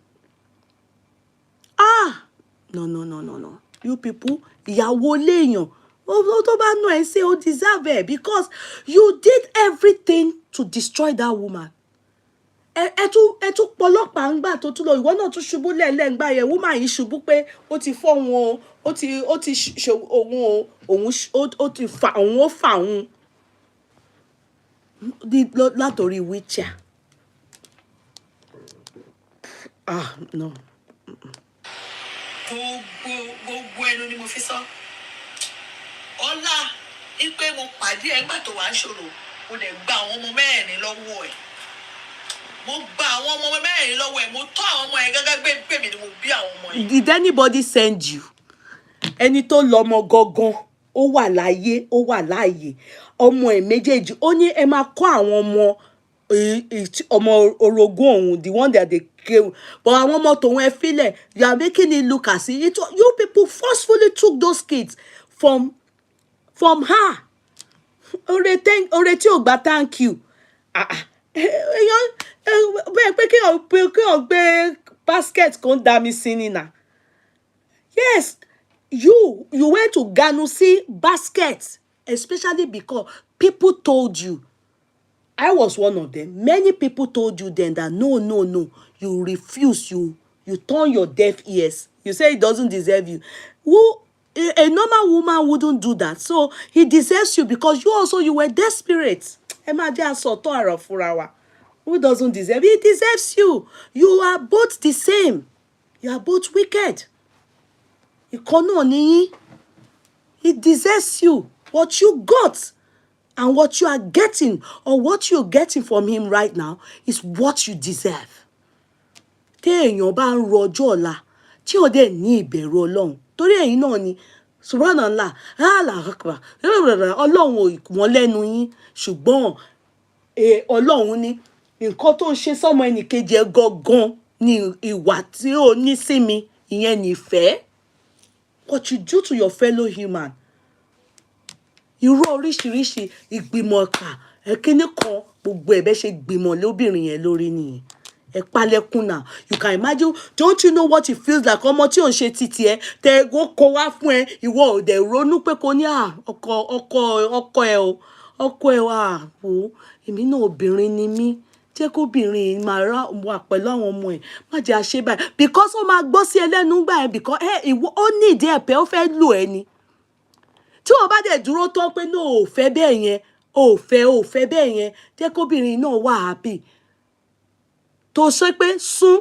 No. You people, ìyàwó léèyàn, tó bá nù ẹ́ ṣe ó deserve it, because you did everything to destroy that woman. Ẹ tún pọlọ́pàá ńgbà tó tún lọ, ìwọ náà tún ṣubú lẹ́ẹ̀lẹ́ ńgbà yẹn, woman yìí ṣubú pé ó ti fọ́ wọn o, ó ti ṣe ó ti fà òun, ó fà òun látòrí wheelchair. No. Gbogbo ẹnu ni mo fi sọ. Ọlá ipe mo pàdé ẹ nígbà tó wá ṣòro, mo dẹ̀ gba àwọn ọmọ mẹ́rin lọ́wọ́ ẹ̀. Mo gba àwọn ọmọ mẹ́rin lọ́wọ́ ẹ̀, mo tọ́ àwọn ọmọ ẹ̀ gẹ́gẹ́ gbé mi ni mo bí àwọn ọmọ ẹ̀. Did anybody send you? Ẹni tó lọ́mọ gangan, ó wà láyé, ó wà láàyè. Ọmọ ẹ̀ méjèèjì, ó ní ẹ máa kọ́ àwọn ọmọ orogún òun, the one that they kill. But àwọn ọmọ tòun ẹ filẹ̀, you are making it look as if you people forcefully took those kids from her. Ore tí ò gbà thank you. Bẹ́ẹ̀ pé kí o gbé basket kan dá mi sí ni nà. Yes, you went to Ganusi basket, especially because people told you. I was one of them. Many people told you then that no. You refuse. You turn your deaf ears. You say he doesn't deserve you. A normal woman wouldn't do that. So he deserves you because you were desperate. Who doesn't deserve? He deserves you. You are both the same. You are both wicked. He deserves you. What you got and what you are getting, or what you're getting from him right now, is what you deserve. Téèyàn bá ń rọjọ́ ọ̀la tí ò dẹ̀ ní ìbẹ̀rù Ọlọ́run, torí ẹ̀yin náà ni subhanallah, Ọlọ́run ò wọ́n lẹ́nu yín, ṣùgbọ́n Ọlọ́run ní nǹkan tó ń ṣe sọ́mọ ẹnìkejì ẹ gangan ni ìwà tí ó ní sí mi, ìyẹn nìfẹ́. What you do to your fellow human. Irú oríṣiríṣi ìgbìmọ̀ ọ̀kà ẹ̀kíní kan gbogbo ẹ̀bẹ̀ ṣe gbìmọ̀ lóbìnrin yẹn lórí nìyẹn. Ẹ palẹ̀kùn náà. You can imagine, don't you know what it feels like? Ọmọ tí ò ń ṣe títí ẹ, tẹ ó kó wá fún ẹ, ìwọ ò dẹ̀ ronú pé kò ní ọkọ ẹ wà wò, èmi náà obìnrin ni mí. Jẹ́ kó obìnrin máa wà pẹ̀lú àwọn ọmọ ẹ̀. Má jẹ́ àṣẹ báyìí. Because ó máa gbọ́ sí ẹlẹ́nu gbà ẹ, because ìwọ ó ní ìdí ẹ̀pẹ́, ó fẹ́ lò ẹ ni. Tí wọ́n bá dẹ̀ dúró tán pé no, ò fẹ́ bẹ́ẹ̀ yẹn, ò fẹ́ bẹ́ẹ̀ yẹn, jẹ́ kó obìnrin náà wà happy. Tó sọ pé sún,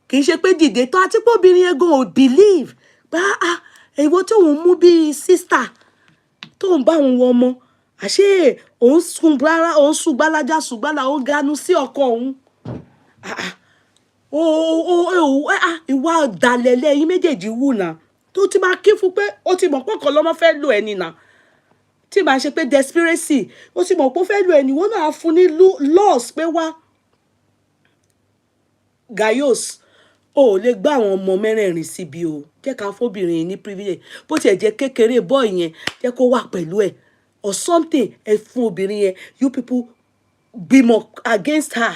kì í ṣe pé dìde tó, àti pé obìnrin yẹn gan ò believe. Ìwọ tí òun mú bí sister, tó ń bá òun wọ ọmọ, àṣé òun sùn gbálájá ṣùgbọ́n òun ganu sí ọkọ òun. Ìwà ọ̀dàlẹ̀ lẹ́yìn méjèèjì wù náà. Tó ti máa kí fún pé ó ti mọ̀ pé Okanlomo fẹ́ lò ẹni náà. Tí máa ṣe pé desperation, ó ti mọ̀ pé ó fẹ́ lò ẹni, wọ́n náà fún ní loss pé wá. Gayos, o lè gbá àwọn ọmọ mẹ́rẹ̀ẹ̀rin síbi o. Jẹ́ ká fóbìnrin ní privilege. Bó tiẹ̀ jẹ́ kékeré boy yẹn, jẹ́ kó wà pẹ̀lú ẹ̀. Or something, ẹ fún obìnrin yẹn. You people gbìmọ̀ against her.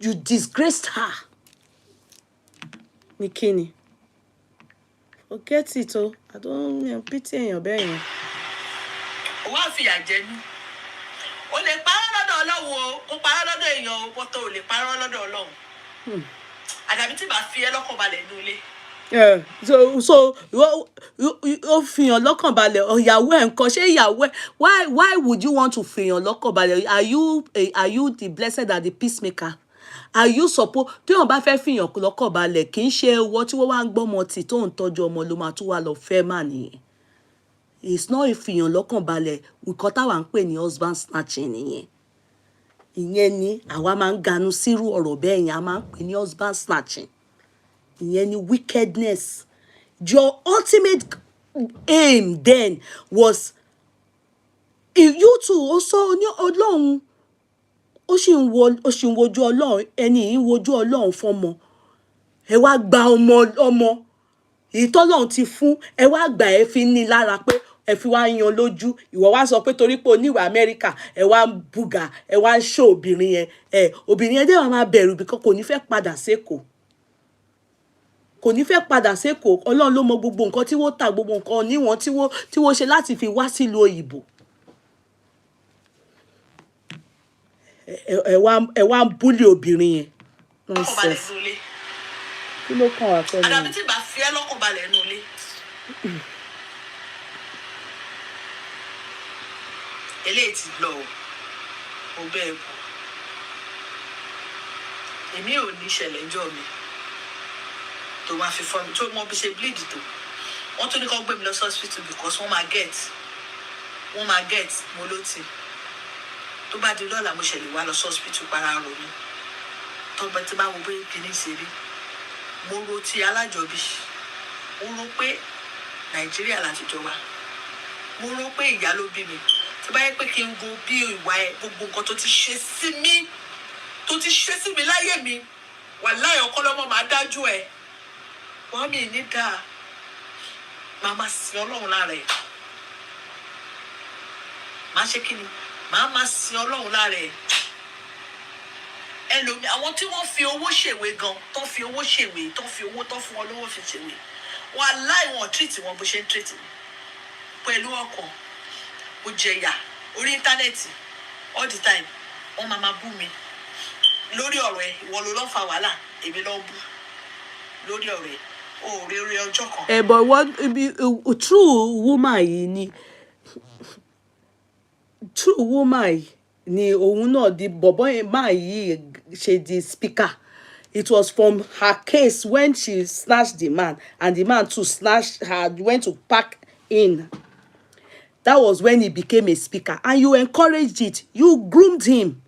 You disgraced her. Ní kíni? Forget it o. I don't pity èèyàn bẹ́ẹ̀ yẹn. Ó wá fìyà jẹ mí. O lè parọ́ lọ́dọ̀ Ọlọ́run o, kó parọ́ lọ́dọ̀ èèyàn o, bọ́tọ̀ o lè parọ́ lọ́dọ̀ Ọlọ́run. Àdàbí tí bá fi ẹ́ lọ́kàn balẹ̀ nínú ilé. Yeah. So ó fi hàn lọ́kàn balẹ̀ ìyàwó ẹ̀ ńkọ́ ṣé ìyàwó ẹ̀ why would you want to fi hàn lọ́kàn balẹ̀ are you the blessed and the peacemaker are you suppose tí wọ́n bá fẹ́ fi hàn lọ́kàn balẹ̀ kì í ṣe owó tí wọ́n wá ń gbọ́mọ tì tó ń tọ́jú ọmọ ló máa tún wá lọ fẹ́ mà nìyẹn it's not ìfihàn lọ́kàn balẹ̀ nǹkan táwa ń pè ní husband snatching nìyẹn ìyẹn ni àwa máa ń ganu sírú ọ̀rọ̀ bẹ́ẹ̀ yẹn a máa ń pè ní husband snatching ìyẹn ni wickedness your ultimate aim then was if you too also ní ọlọ́run ó sì ń wojú ọlọ́run ẹni yìí ń wojú ọlọ́run fọ́mọ ẹ wá gba ọmọ èyí tọ́lọ́run ti fún ẹ wá gbà ẹ fi ní lára pé ẹ fi wá yan lójú ìwọ wá sọ pé torí pé oníwà Amẹ́ríkà ẹ wá ń bùgà ẹ wá ń ṣó obìnrin yẹn obìnrin yẹn dé wà máa bẹ̀rù bí kò ní fẹ́ padà sékòó kò ní fẹ́ padà sékòó ọlọ́run ló mọ gbogbo nǹkan tí wọ́n ta gbogbo nǹkan níwọ̀n tí wọ́n ṣe láti fi wá sílùú òyìnbó ẹ wá ń búlì obìnrin yẹn nonsense kí ló kàn wá pẹ̀lú àdàbí tí bá fi ẹ́ lọ́kàn balẹ̀ nù ilé eléyìí ti lọ ò bẹ́ẹ̀ kú èmi ò ní ìṣẹ̀lẹ̀ ńjọ́ mi tó máa fi fọ́ mi tó mọ bí ṣe bleed tó wọ́n tún ní kó gbé mi lọ sí hospital because wọ́n máa get mo ló ti tó bá di lọ́la mo ṣẹlẹ̀ wá lọ sí hospital para rò mí tó bá ti bá wo pé kìíní ṣe rí mo ro ti alájọbí mo ro pé Nàìjíríà láti jọba mo ro pé ìyá ló bí mi tó bá yẹ pé kí n go bí ìwà ẹ gbogbo nǹkan tó ti ṣe sí mi láyé mi wàláhì Ọkọ́lọ́mọ máa dájú ẹ wọ́n mi ní dáa máa máa sin Ọlọ́run lára ẹ̀ máa ṣe kí ni máa sin Ọlọ́run lára ẹ̀ ẹlòmí àwọn tí wọ́n fi owó ṣèwé gan tó fi owó ṣèwé tó fi owó tó fún wọn lówó fi ṣèwé wàláhì wọn treat wọn bó ṣe ń treat mi pẹ̀lú ọkàn ó jẹyà orí íńtánẹ́ẹ̀tì all the time wọ́n máa bú mi lórí ọ̀rọ̀ ẹ̀ ìwọ ló lọ́ fa wàhálà èmi lọ́ bú lórí ọ̀rọ̀ ẹ̀ ó rí orí ọjọ́ kan. but what true woman yìí ni true woman ni òun náà di bọ̀bọ́ máa yìí ṣe di speaker it was from her case when she snatched the man and the man too snatched her went to pack in that was when he became a speaker and you encouraged it you groomed him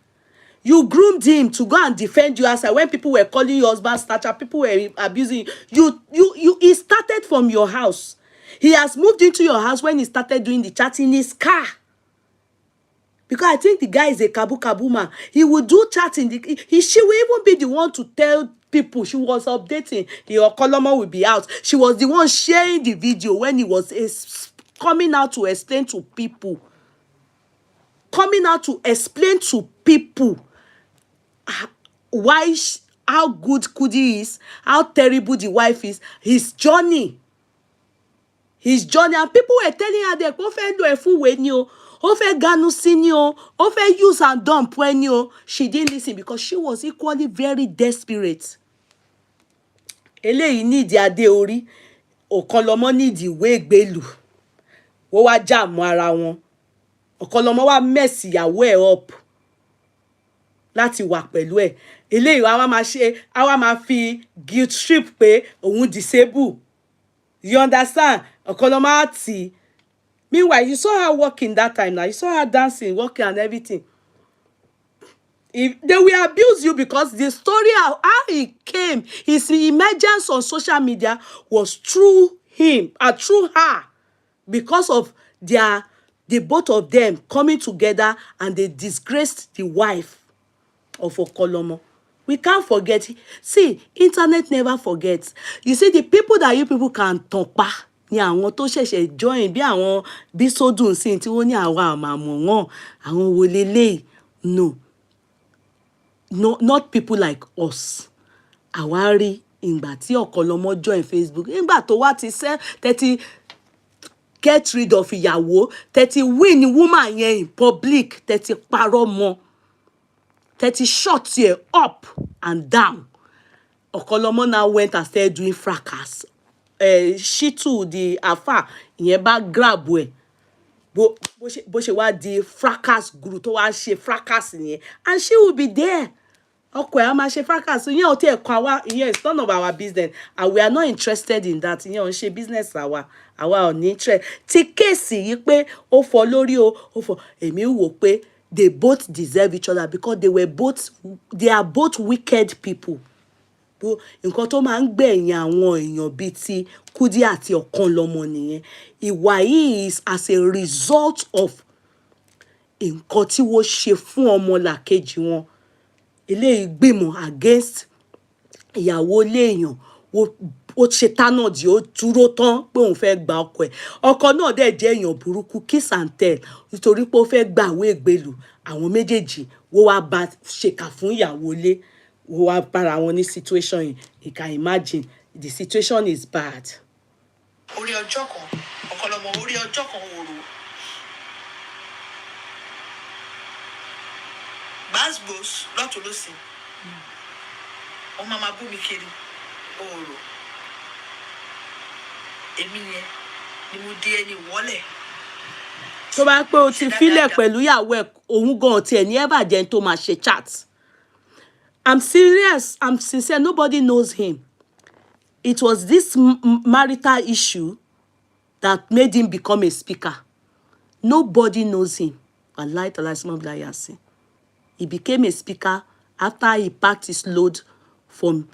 to go and defend you outside when people were calling you husband snatcher people were abusing you he started from your house he has moved into your house when he started doing the chat in his car. Because I think the guy is a kabu man. He will do chatting. She will even be the one to tell people she was updating. The Okanlomo will be out. She was the one sharing the video when he was coming out to explain to people. How good Kudi is, how terrible the wife is, his journey. And people were telling her that ó fẹ́ lo ẹ̀fún wé ni o. Ó fẹ́ ganu sí ni o, ó fẹ́ use and dump when ni o. She didn't listen because she was equally very desperate. Eléyìí nídìí adé orí, Okanlomo nídìí ìwé ìgbélù. Wọ́n wá jàmọ́ ara wọn. Okanlomo wá mess ìyàwó ẹ̀ up láti wà pẹ̀lú ẹ̀. Eléyìí àwa máa fi guilt trip pé òun disable. You understand? Okanlomo àti meanwhile, you saw her working that time now. You saw her dancing, working and everything. If they will abuse you because the story of how he came, his emergence on social media was through him, through her, because of the both of them coming together and they disgraced the wife of Okanlomo. We can't forget. See, internet never forgets. You see, the people that you people can talk back. Ni àwọn tó ṣẹ̀ṣẹ̀ join bí àwọn bí sódùn sí tí wọ́n ní àwa àmàmọ̀ wọn àwọn wo leléyìí no not people like us àwa rí ìgbà tí Okanlomo join Facebook nígbà tó wá ti sẹ́ tẹ́tí get rid of ìyàwó tẹ́tí win woman yẹn in public tẹ́tí parọ́ mọ́ tẹ́tí shut her up and down Okanlomo now went and started doing fracas Shitu the afa ìyẹn bá grab ẹ̀ bó ṣe wá di fracas guru tó wá ṣe fracas nìyẹn, and she will be there. ọkọ ẹ̀ á máa ṣe fracas ìyẹn ò tí ẹ̀ kan àwa, ìyẹn is none of our business, and we are not interested in that. ìyẹn ò ń ṣe business àwa ò ní interest. ti kéèsì yìí pé ó fọ́ lórí o ó fọ́, èmi wò pé they both deserve each other because they are both wicked people. nǹkan tó máa ń gbẹ̀yìn àwọn èèyàn bíi ti Kudi àti Okanlomo nìyẹn. ìwà yìí is as a result of nǹkan tí wọ́n ṣe fún ọmọlàkejì wọn. eléyìí gbìmọ̀ against ìyàwó léèyàn, ó ṣe tánà dì, ó dúró tán pé òun fẹ́ gba ọkọ ẹ̀. ọkọ náà dẹ̀ jẹ́ èèyàn burúkú, kiss and tell, nítorí pé ó fẹ́ gbàwé ìgbèlú. àwọn méjèèjì wọ́n wá bá ṣèkà fún ìyàwó lé, wọ́n wá bára wọn ní situation yìí. You can imagine the situation is bad. orí ọjọ́ kan Okanlomo, orí ọjọ́ kan òru gbàgbós lọ́tún lọ́sì wọ́n máa bú mi kiri òru. èmi yẹn ni mo di ẹni wọlé. tó bá pé o ti filẹ̀ pẹ̀lú ìyàwó ẹ̀, òun gan tiẹ̀ ní ever jẹ́ tó máa ṣe chat. I'm serious, I'm sincere, nobody knows him. It was this marital issue that made him become a speaker. Nobody knows him. He became a speaker after he packed his load from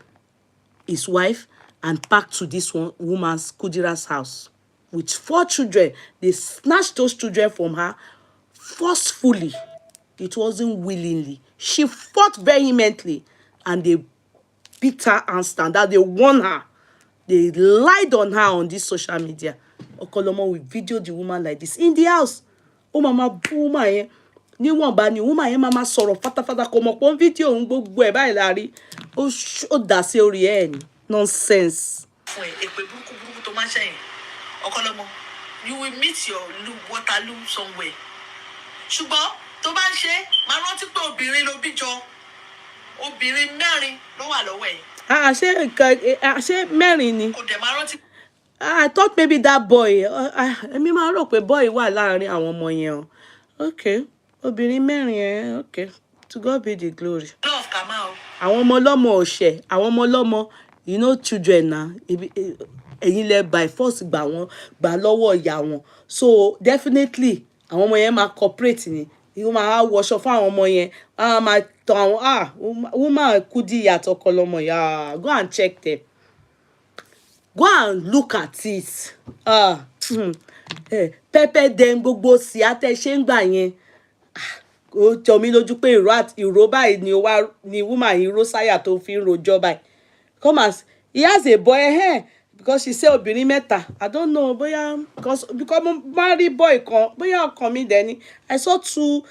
his wife and packed to this woman's Kudirat's house with 4 children. They snatched those children from her forcefully. It wasn't willingly. She fought vehemently and they beat her and stand out. They won her. They lied on her on this social media. Okanlomo will video the woman like this in the house. Oh mama bú woman yẹn. Níwọ̀nba ni woman yẹn máa sọ̀rọ̀ fatafata kò mọ̀ pé ó ń fídíò òun gbogbo ẹ̀ báyìí láàrí. Ó dà sí orí ẹ̀ ni. Nonsense. fún ẹ èpè burúkú burúkú tó máa ń ṣẹyìn Okanlomo, you will meet your Waterloo somewhere. ṣùgbọ́n tó bá ń ṣe máa rántí pé obìnrin ló bí jọ, obìnrin 4 ló wà lọ́wọ́ ẹ̀. ṣé mẹ́rin ni? kò dẹ̀ máa rántí. I thought maybe that boy. Èmi máa rò pé boy wà láàrin àwọn ọmọ yẹn o. Okay, obìnrin 4 yẹn. Okay, to God be the glory. love kama o. àwọn ọmọ ọlọ́mọ ọ̀ṣẹ́, àwọn ọmọ ọlọ́mọ, you know children na ẹ̀yin lẹ by force gbà lọ́wọ́ ìyá wọn. So definitely àwọn ọmọ yẹn máa cooperate ni. Wọ́n máa wọṣọ fún àwọn ọmọ yẹn. Wọ́n máa tọ àwọn woman Kudi àti Okanlomo. Yeah, go and check them. Go and look at it. Pepper dem gbogbo sí àtẹ ṣe ń gbà yẹn. Ó jọ mí lójú pé ìró báyìí ni woman yìí ró sáyà tó fi ń rojọ́ báyìí. Come as he has a boy here because she say obìnrin 3. I don't know bóyá because marry boy kan bóyá ọkàn mi dẹ̀ ni. I saw 3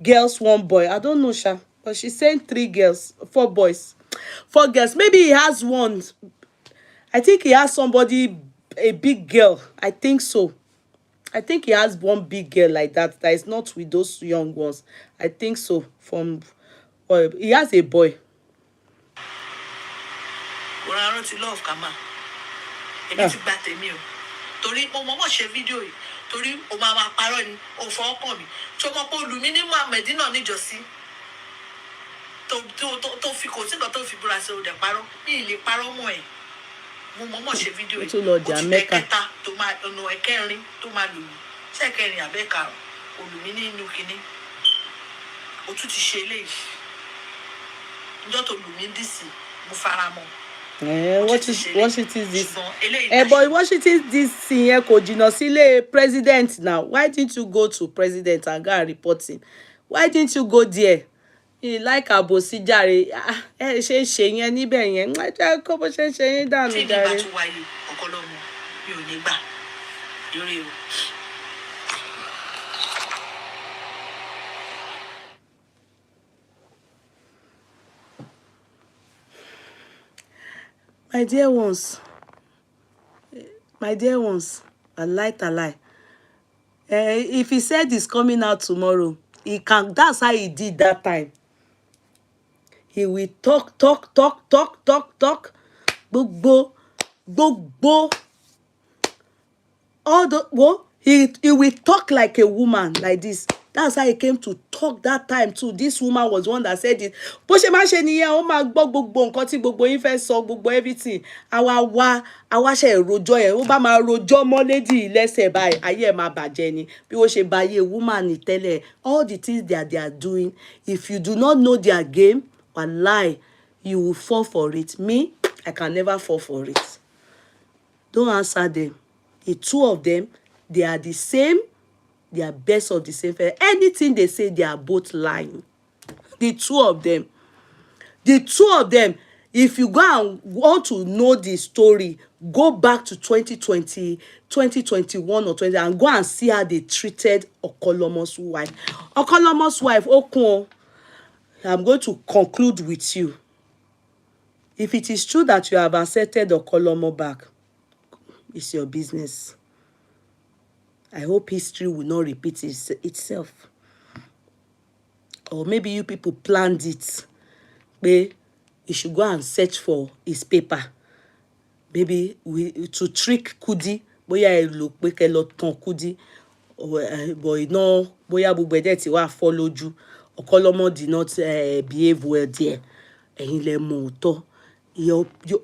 girls, 1 boy. I don't know sha, but she's saying 3 girls, 4 boys. 4 girls. Maybe he has one. I think he has somebody, a big girl. I think so. I think he has one big girl like that is not with those young ones. I think so. He has a boy. Wọ́n rántí love kama. Èmi ti gba tèmi o. Torí mo mọ̀ ṣe fídíò yìí. Torí o máa parọ́ ni, o fọ́ ọkàn mi. Tí o mọ̀ pé olùmí ní Medina níjọ́sí. Tó fi kò sí nǹkan tó fi búra sí o dẹ̀ parọ́. Mi ì lè parọ́ mọ́ ẹ̀. Mo mọ̀ ṣe fídíò yìí. Ó ti ẹ̀kẹta tó máa ọ̀nà ẹ̀kẹrin tó máa lò mí. Ṣé ẹ̀kẹrin àbẹ́ka olùmí nínú kinní? O tún ti ṣe eléyìí. Ǹjọ́ tó lù mí dì sí, mo fara mọ́. What is this? But what is this thing yẹn kò jìnnà sílé president now? Why didn't you go to president and go and report him? Why didn't you go there? You like àbòsí jàre. Ṣe yẹn níbẹ̀ yẹn. Jẹ́ kó bó ṣe yẹn dànù jàre. Tí ìbá tún wáyé Okanlomo mi ò ní gbà lórí o. My dear ones, I lie. If he said he's coming out tomorrow, he can. That's how he did that time. He will talk. Gbogbo Gbogbo all the well, he will talk like a woman like this. That's how he came to talk that time too. This woman was one that said it. Bó ṣe máa ṣe nìyẹn, ó máa gbọ́ gbogbo nǹkan tí gbogbo yín fẹ́ sọ, gbogbo everything. Àwa ṣe rojọ́ yẹn, ó bá máa rojọ́ mọ́ lady lẹ́sẹ̀ báyìí, ayé ẹ̀ máa bàjẹ́ ni. Bí ó ṣe bá ayé woman ní tẹ́lẹ̀, all the things that they are doing, if you do not know their game, wallahi, you will fall for it. Me, I can never fall for it. Don't answer them. The two of them, they are the same. They are best of the same. Anything they say, they are both lying. The two of them. The two of them. If you go and want to know the story, go back to 2020, 2021 or 20, and go and see how they treated Okanlomo's wife. Okanlomo's wife, Okun, I'm going to conclude with you. If it is true that you have accepted Okanlomo back, it's your business. I hope history will not repeat itself. Or maybe you people planned it. But you should go and search for his paper. Maybe to trick Kudi. Boya ẹ lò pé kẹ́ lọ tàn Kudi. But no, boya gbogbo ẹ̀dẹ̀ tí wàá follow you. Okanlomo did not behave well there. Ẹ̀yin lẹ mọ̀ òótọ́.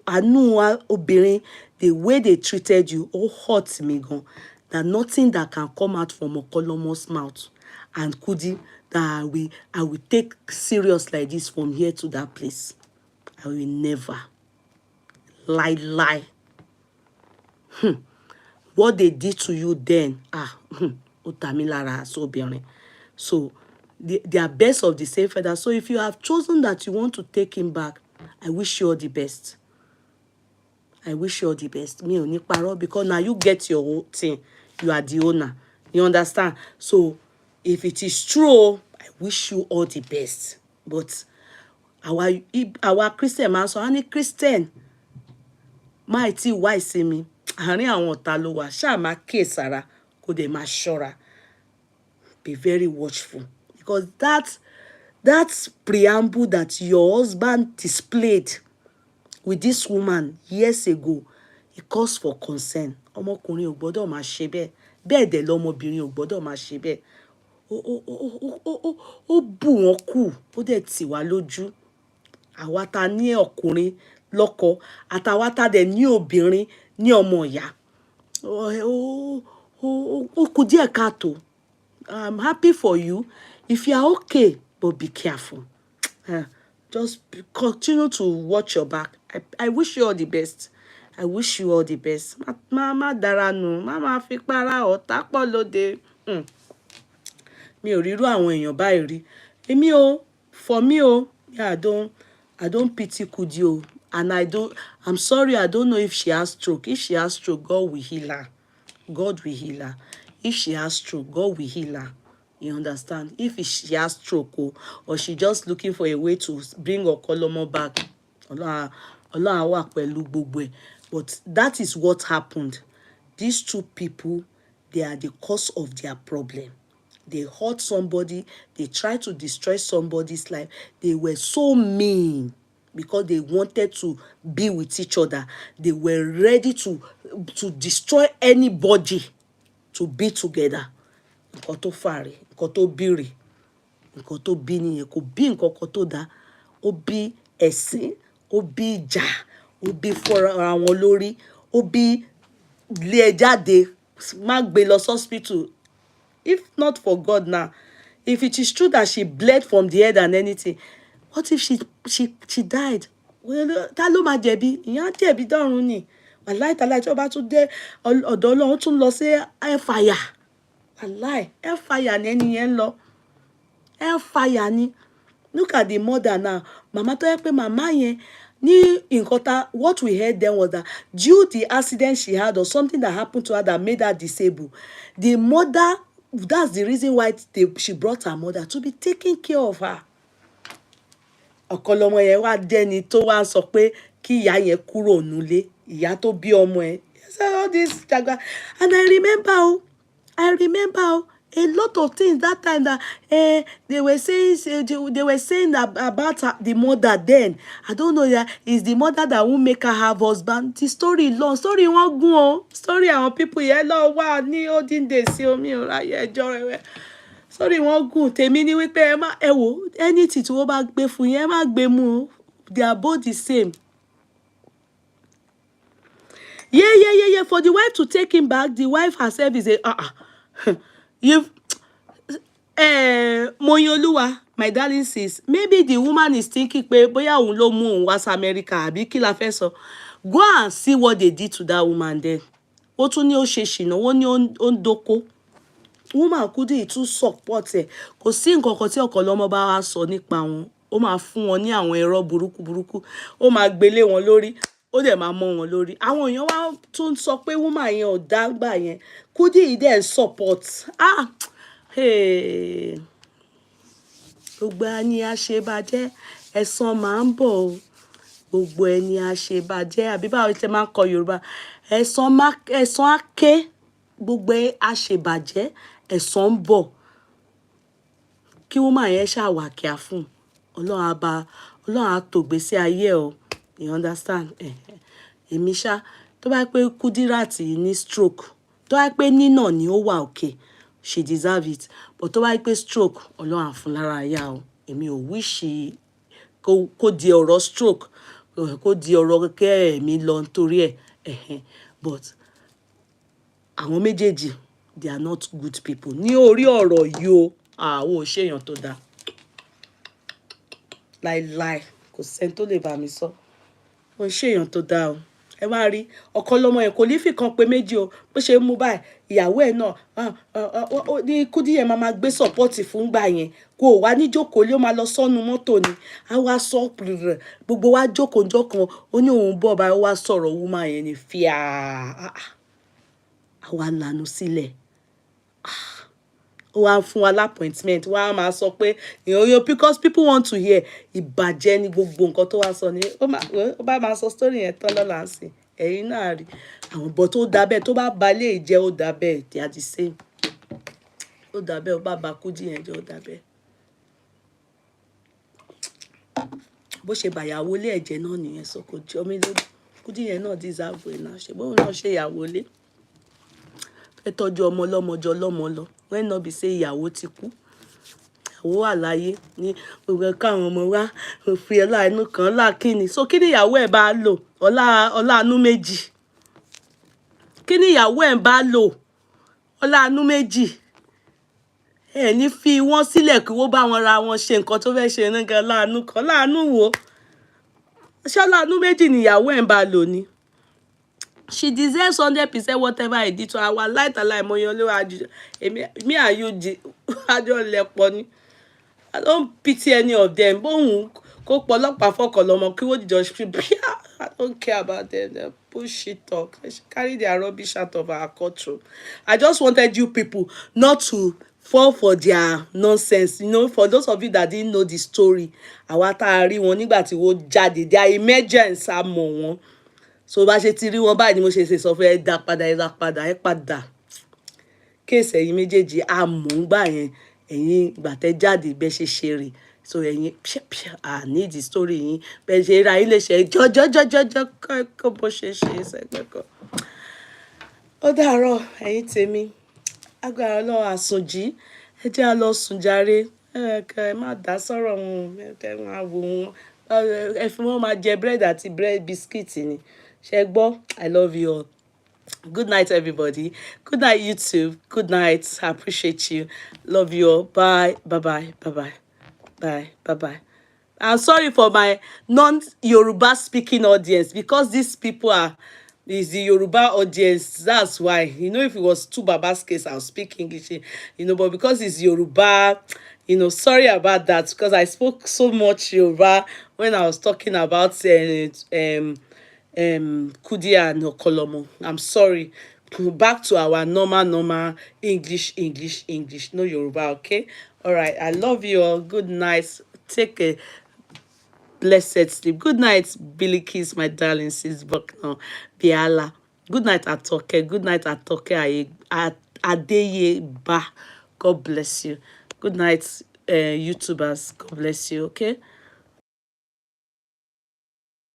Àánú obìnrin, the way they treated you, all hurt me gan. That nothing that can come out from Okanlomo's mouth and Kudi that I will take serious like this from here to that place. I will never. Lie. What they did to you then, so they are best of the same feather. So if you have chosen that you want to take him back, I wish you all the best. I wish you all the best. Me ò ní parọ́, because now you get your whole thing. You are the owner. You understand? So if it is true, I wish you all the best. But our Christian man, so any Christian, mighty wise see me. Àárín àwọn ọ̀tá ló wà. Ṣá máa kíyèsára, kó dẹ̀ máa ṣọ́ra. Be very watchful. Because that preamble that your husband displayed with this woman years ago, it calls for concern. Ọmọkùnrin ò gbọ́dọ̀ máa ṣe bẹ́ẹ̀. Bẹ́ẹ̀ dẹ̀ lọmọbìnrin ò gbọ́dọ̀ máa ṣe bẹ́ẹ̀. Ó bù wọ́n kù, ó dẹ̀ tì wá lójú. Àwa ta ní ọkùnrin lọ́kọ, àtàwa ta dẹ̀ ní obìnrin ní ọmọ ìyá. Ó kù díẹ̀ káàtó. I'm happy for you. If you are okay, but be careful. Just continue to watch your back. I wish you all the best. I wish you all the best. Mama daranu, mama fi para ọ̀tá pọ̀ lóde. Mi ò rírú àwọn èèyàn báyìí rí. Èmi o, for me o, yeah, I don't pity Kudi o. And I'm sorry, I don't know if she has stroke. If she has stroke, God will heal her. God will heal her. If she has stroke, God will heal her. You understand? If she has stroke or she just looking for a way to bring Okanlomo back, Allah wà pẹ̀lú gbogbo ẹ̀. But that is what happened. These two people, they are the cause of their problem. They hurt somebody. They tried to destroy somebody's life. They were so mean because they wanted to be with each other. They were ready to destroy anybody to be together. Nǹkan tó fàre, nǹkan tó bìrì, nǹkan tó bí nìyẹn, kò bí nǹkan kan tó dá. Ó bí ẹ̀sín, ó bí ìjà, ó bí fọ́ra wọn lórí, ó bí lé ẹ jáde, má gbé lọ hospital. If not for God now, if it is true that she bled from the head and anything, what if she died? Well, ta ló máa jẹ̀bi? Ìyẹn á jẹ̀bi dọ́run ni. Wàláì tàláì tí ó bá tún dé ọ̀dọ̀ Ọlọ́run tún lọ sí fire. Wàláì fire ni ẹni yẹn lọ. Fire ni. Look at the mother now. Màmá tó yẹ pé màmá yẹn ní nǹkan what we heard then was that due to the accident she had or something that happened to her that made her disabled, the mother, that's the reason why she brought her mother to be taking care of her. Okanlomo yẹn wá dẹni tó wá sọ pé kí ìyá yẹn kúrò nílé, ìyá tó bí ọmọ ẹ̀. All this jaga. And I remember A lot of things that time that they were saying about the mother then. I don't know that is the mother that won't make her have husband. The story long. Story won't go. Story àwọn people yellow wow ní olden days omi ò ráyè ẹjọ́ rẹ̀. Story won't go. Tèmi ni wípé ẹ má ẹ wò anything tí wọ́n bá gbé fún yín ẹ má gbé mú. They are both the same. Yeah. For the wife to take him back, the wife herself is a you've Moyoluwa, my darling sis, maybe the woman is thinking pé bóyá òun ló mú òun wá sí America àbí kí la fẹ́ sọ. Go and see what they did to that woman then. Ó tún ní ó ṣe ṣìnà, wọ́n ní ó ń dóko. Woman Kudi tún support ẹ̀. Kò sí nǹkan kan tí Okanlomo bá wá sọ nípa wọn. Ó máa fún wọn ní àwọn ẹ̀rọ burúkú. Ó máa gbélé wọn lórí. Ó dẹ̀ máa mọ́ wọn lórí. Àwọn èèyàn wá tún sọ pé woman yẹn ò dágbà yẹn. Kudi yìí dẹ̀ support. Gbogbo ẹni àṣebàjẹ́ ẹ̀san máa ń bọ̀ o. Gbogbo ẹni àṣebàjẹ́ àbí báwo ṣe máa ń kọ Yorùbá. Ẹ̀san á ké. Gbogbo àṣebàjẹ́ ẹ̀san ń bọ̀. Kí woman yẹn ṣàwà kíá fún. Ọlọ́run á tògbé sí ayé o. You understand? Èmi ṣá tó bá pé Kudirat ní stroke, tó bá pé nínà ni ó wà okay, she deserve it. But tó bá pé stroke, Ọlọ́run á fún lára yá o. Èmi ò wish kó di ọ̀rọ̀ stroke, kó di ọ̀rọ̀ kẹ́ mi lọ nítorí ẹ̀. But àwọn méjèèjì, they are not good people. Ní orí ọ̀rọ̀ yìí o, àwọn ò ṣèyàn tó dáa. Láíláí, kò sẹ́ni tó lè bá mi sọ. Wọ́n ṣèyàn tó dáa o. Ẹ wá rí Okanlomo yẹn kò ní fi kan pé méjì o. Bó ṣe mú báyìí, ìyàwó ẹ̀ náà ní Kudi yẹn máa gbé support fún gbà yẹn. Kò wá ní jókòó lé ó máa lọ sọ́nu mọ́tò ni. A wá sọ gbogbo wa jókòó jọkan. Ó ní òun bọ̀ báyìí ó wá sọ̀rọ̀ woman yẹn ní fíà. A wá lanu sílẹ̀. Ó wá fún wa appointment. Wá máa sọ pé because people want to hear ìbàjẹ́ ní gbogbo nǹkan tó wá sọ ni. Ó bá máa sọ story yẹn tán lọ́la ń sìn. Ẹ̀yin náà rí. Àwọn bọ̀ tó dábẹ́ tó bá balẹ̀ jẹ́ ó dábẹ́ they are the same. Ó dábẹ́ ó bá ba Kudi yẹn jẹ́ ó dábẹ́. Bó ṣe bàyàwó lé ẹ̀jẹ̀ náà nìyẹn sọ kò jọ mí lójú. Kudi yẹn náà deserve ẹ̀ náà. Ṣé bóun náà ṣe ìyàwó lé? Ẹ tọ́jú ọmọ lọ́mọ jọ lọ́mọ lọ. When not be say ìyàwó ti kú. Ìyàwó wà láyé ní gbogbo káwọn ọmọ wa fi ọlá inú kan lá kíni. So kí ni ìyàwó ẹ̀ bá lò? Ọlá inú méjì. Kí ni ìyàwó ẹ̀ bá lò? Ọlá inú méjì. Ẹ ní fi wọ́n sílẹ̀ kí wọ́n bá wọn ra wọn ṣe nǹkan tó fẹ́ ṣe nǹkan láàánú kan. Láàánú wo? Ṣé ọlá inú méjì ni ìyàwó ẹ̀ bá lò ni? She deserves 100% whatever I did to her. Our light and light, Moyoluwa. Me and you, I don't leponi. I don't pity any of them. But go pollock for Okanlomo. I don't care about them. They bullshit talk. They should carry their rubbish out of our courtroom. I just wanted you people not to fall for their nonsense. You know, for those of you that didn't know the story, Awatari won nígbà tí wọ́n jáde. Their emergence àmọ́ wọn. So bá ṣe ti rí wọn báyìí ni mo ṣe sọ fún ẹ dá padà kéèsì ẹ̀yin méjèèjì àmúgbà yẹn ẹ̀yin ìgbà tẹ́ jáde bẹ́ ṣe ṣe rè so ẹ̀yin need the story yín bẹ́ ṣe ra ilé ṣe jọjọjọjọjọ kó bó ṣe sẹ́gbẹ́ kan. Ó dàárọ̀ ẹ̀yin tèmi agbára Ọlọ́run àsùnjí ẹ jẹ́ á lọ sùn jàre ẹ má dá sọ̀rọ̀ wọn ẹ má wo wọn ẹ fi wọn máa jẹ bread àti bread biscuit ni. Shegbo, I love you all. Good night, everybody. Good night, YouTube. Good night. I appreciate you. Love you all. Bye. Bye-bye. Bye-bye. Bye. Bye-bye. I'm sorry for my non-Yoruba speaking audience because these people is the Yoruba audience. That's why. You know, if it was two Babas case, I'll speak English. You know, but because it's Yoruba, you know, sorry about that because I spoke so much Yoruba when I was talking about Kudi and Okanlomo. I'm sorry. Back to our normal English. No Yoruba, okay? All right. I love you all. Good night. Take a blessed sleep. Good night, Billy Kiss, my darling sis Bucknell. Biala. Good night, Atoke. Good night, Atoke. Adeye Ba. God bless you. Good night, YouTubers. God bless you. Okay.